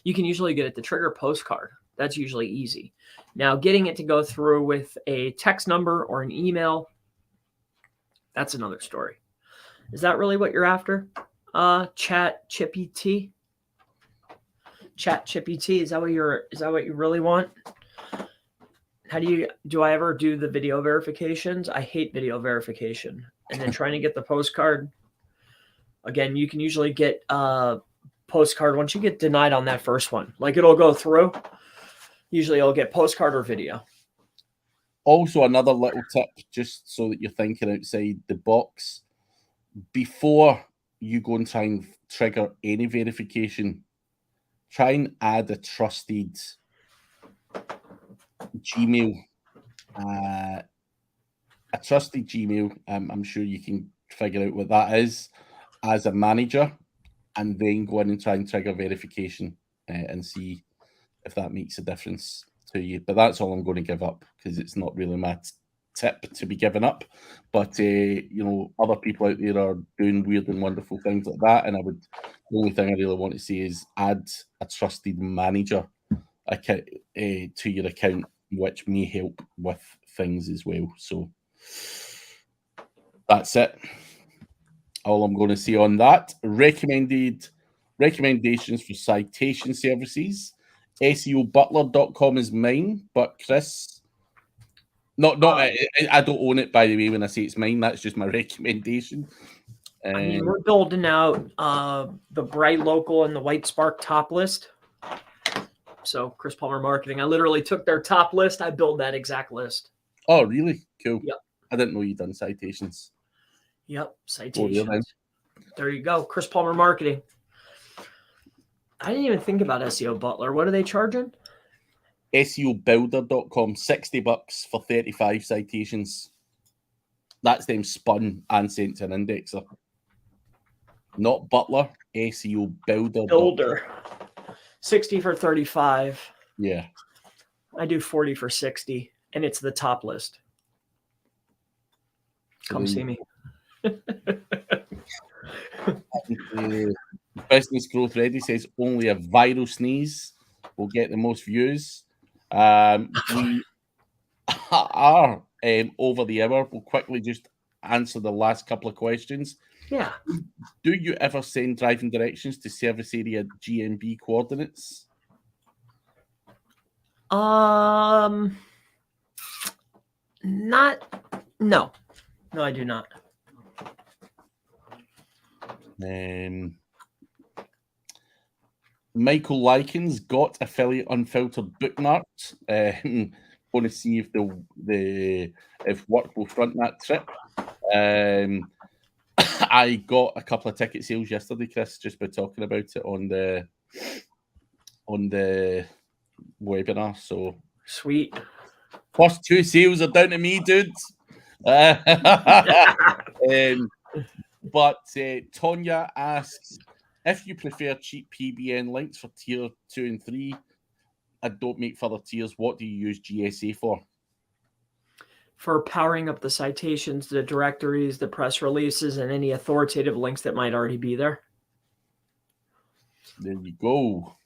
you can usually get it to trigger postcard. That's usually easy. Now getting it to go through with a text number or an email, that's another story. Is that really what you're after? ChatGPT? ChatGPT, is that what you really want? Do I ever do the video verifications? I hate video verification. And then trying to get the postcard. Again, you can usually get postcard once you get denied on that first one. Like it'll go through. Usually it'll get postcard or video. Also, another little tip, just so that you're thinking outside the box. Before you go and try and trigger any verification, try and add a trusted Gmail. A trusted Gmail. I'm sure you can figure out what that is as a manager, and then go in and try and trigger verification and see if that makes a difference to you. But that's all I'm going to give up because it's not really my tip to be given up. But other people out there are doing weird and wonderful things like that, and the only thing I really want to say is add a trusted manager to your account, which may help with things as well. So that's it. All I'm going to say on that. Recommendations for citation services. SEObutler.com is mine, but Chris, I don't own it, by the way. When I say it's mine, that's just my recommendation. I mean, we're building out the Bright Local and the White Spark top list. So Chris Palmer Marketing, I literally took their top list. I built that exact list. Oh, really? Cool. Yep. I didn't know you'd done Citations. Yep, Citations. There you go. Chris Palmer Marketing. I didn't even think about SEO Butler. What are they charging? SEObuilder.com, $60 for 35 citations. That's them spun and sent to an indexer. Not Butler, SEO Builder. Builder. 60 for 35. Yeah. I do 40 for 60, and it's the top list. Come see me. Business Growth Ready says only a viral sneeze will get the most views. We are over the hour. We'll quickly just answer the last couple of questions. Yeah. Do you ever send driving directions to service area GMB coordinates? No, I do not. Michael Likens got affiliate unfiltered bookmark. Want to see if if work will front that trip. I got a couple of ticket sales yesterday, Chris, just by talking about it on the webinar. So sweet. First 2 sales are down to me, dudes. But Tonya asks, if you prefer cheap PBN links for tier 2 and 3 and don't make further tiers, what do you use GSA for? For powering up the citations, the directories, the press releases, and any authoritative links that might already be there. There you go.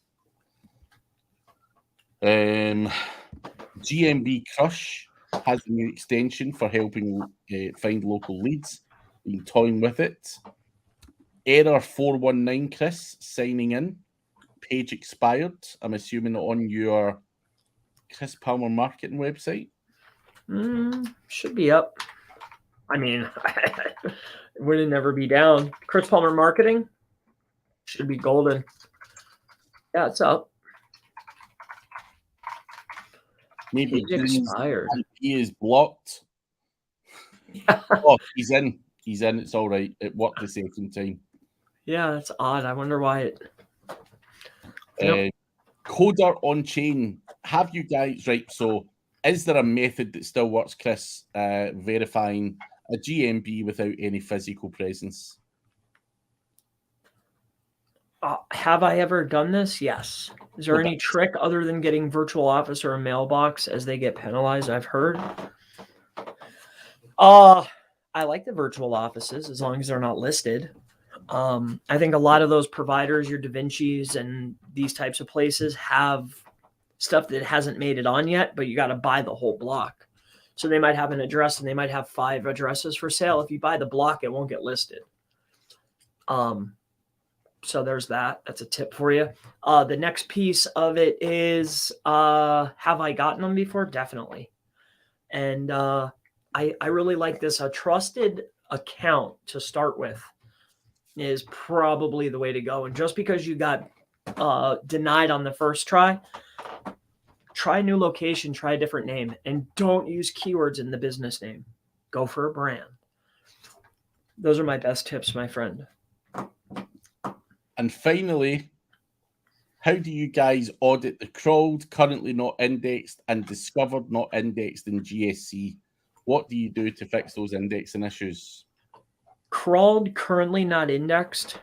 GMB Crush has a new extension for helping find local leads. Been toying with it. Error 419, Chris, signing in. Page expired. I'm assuming on your Chris Palmer marketing website. Should be up. I mean, it would never be down. Chris Palmer Marketing should be golden. Yeah, it's up. Maybe expired. He is blocked. Yeah. Oh, he's in. He's in. It's all right. It worked the second time. Yeah, that's odd. I wonder why it. Coder on chain. Have you guys right? So, is there a method that still works, Chris? Verifying a GMB without any physical presence. Have I ever done this? Yes. Is there any trick other than getting virtual office or a mailbox as they get penalized? I've heard. I like the virtual offices as long as they're not listed. I think a lot of those providers, your DaVinci's and these types of places, have stuff that hasn't made it on yet, but you got to buy the whole block. So they might have an address and they might have 5 addresses for sale. If you buy the block, it won't get listed. So there's that. That's a tip for you. The next piece of it is, have I gotten them before? Definitely. And I really like this. A trusted account to start with is probably the way to go. And just because you got denied on the first try a new location, try a different name, and don't use keywords in the business name. Go for a brand. Those are my best tips, my friend. And finally, how do you guys audit the crawled, currently not indexed, and discovered not indexed in GSC? What do you do to fix those indexing issues? Crawled, currently not indexed.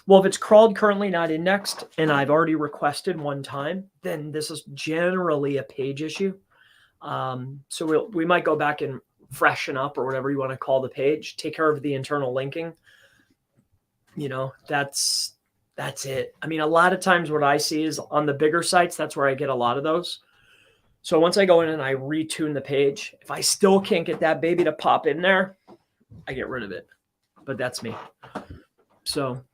Well, if it's crawled, currently not indexed, and I've already requested one time, then this is generally a page issue. So we might go back and freshen up, or whatever you want to call the page, take care of the internal linking. You know, that's it. I mean, a lot of times what I see is on the bigger sites, that's where I get a lot of those. So once I go in and I retune the page, if I still can't get that baby to pop in there, I get rid of it. But that's me. So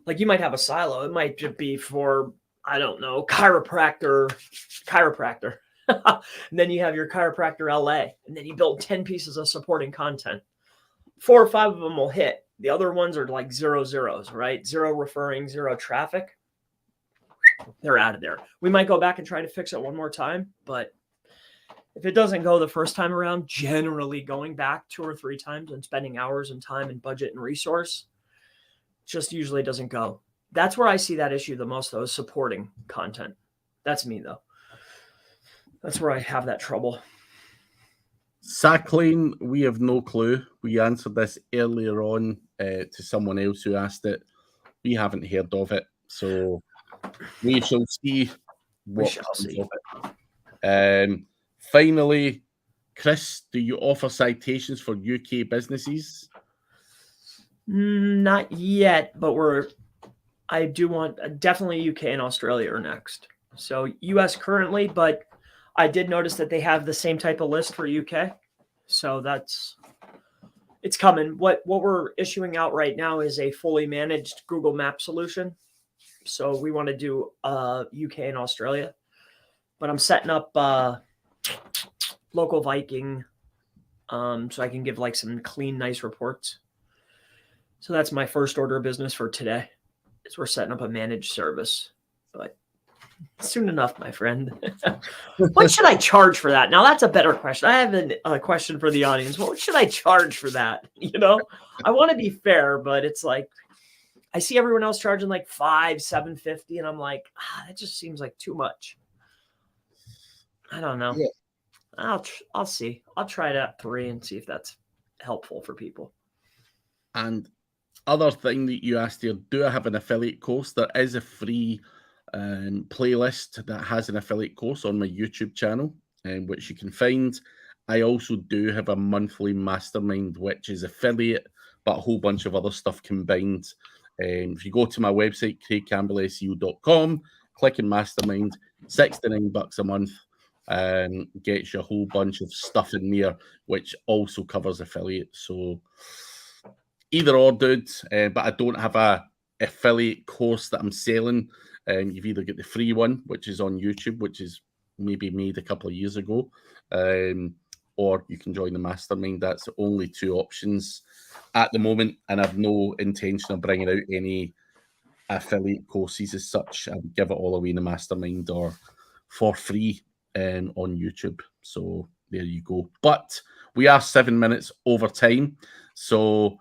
Like you might have a silo. It might just be for, I don't know, chiropractor. And then you have your chiropractor LA, and then you build 10 pieces of supporting content. 4 or 5 of them will hit. The other ones are like 0 zeros, right? 0 referring, 0 traffic. They're out of there. We might go back and try to fix it one more time, but if it doesn't go the first time around, generally going back 2 or 3 times and spending hours and time and budget and resource just usually doesn't go. That's where I see that issue the most, though, is supporting content. That's me, though. That's where I have that trouble. Sacklane, we have no clue. We answered this earlier on to someone else who asked it. We haven't heard of it, so we shall see what comes of it. Finally, Chris, do you offer citations for UK businesses? Not yet, but I do want definitely UK and Australia are next. So US currently, but I did notice that they have the same type of list for UK. So it's coming. What we're issuing out right now is a fully managed Google Map solution. So we want to do UK and Australia, but I'm setting up local Viking so I can give like some clean, nice reports. So that's my first order of business for today, is we're setting up a managed service, but soon enough, my friend. What should I charge for that? Now that's a better question. I have a question for the audience. What should I charge for that? I want to be fair, but it's like, I see everyone else charging like $500, $750, and I'm like, that just seems like too much. I don't know. Yeah. I'll see. I'll try it at 3 and see if that's helpful for people. And other thing that you asked here, do I have an affiliate course? There is a free playlist that has an affiliate course on my YouTube channel, which you can find. I also do have a monthly mastermind, which is affiliate, but a whole bunch of other stuff combined. If you go to my website, craigcampbellseo.com, click on mastermind, $69 a month, gets you a whole bunch of stuff in there, which also covers affiliate. So either or, dude, but I don't have a affiliate course that I'm selling. You've either got the free one, which is on YouTube, which is maybe made a couple of years ago, or you can join the mastermind. That's the only 2 options at the moment, and I've no intention of bringing out any affiliate courses as such. I would give it all away in the mastermind or for free on YouTube. So there you go. But we are 7 minutes over time, so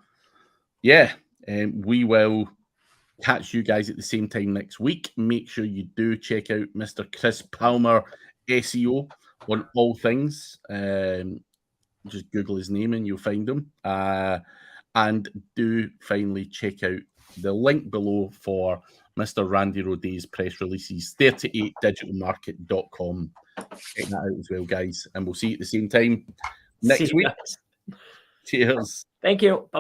yeah, we will catch you guys at the same time next week. Make sure you do check out Mr. Chris Palmer SEO on all things. Just Google his name and you'll find him. And do finally check out the link below for Mr. Randy Roday's press releases, 38digitalmarket.com. Check that out as well, guys. And we'll see you at the same time next week. Cheers. Thank you. Bye.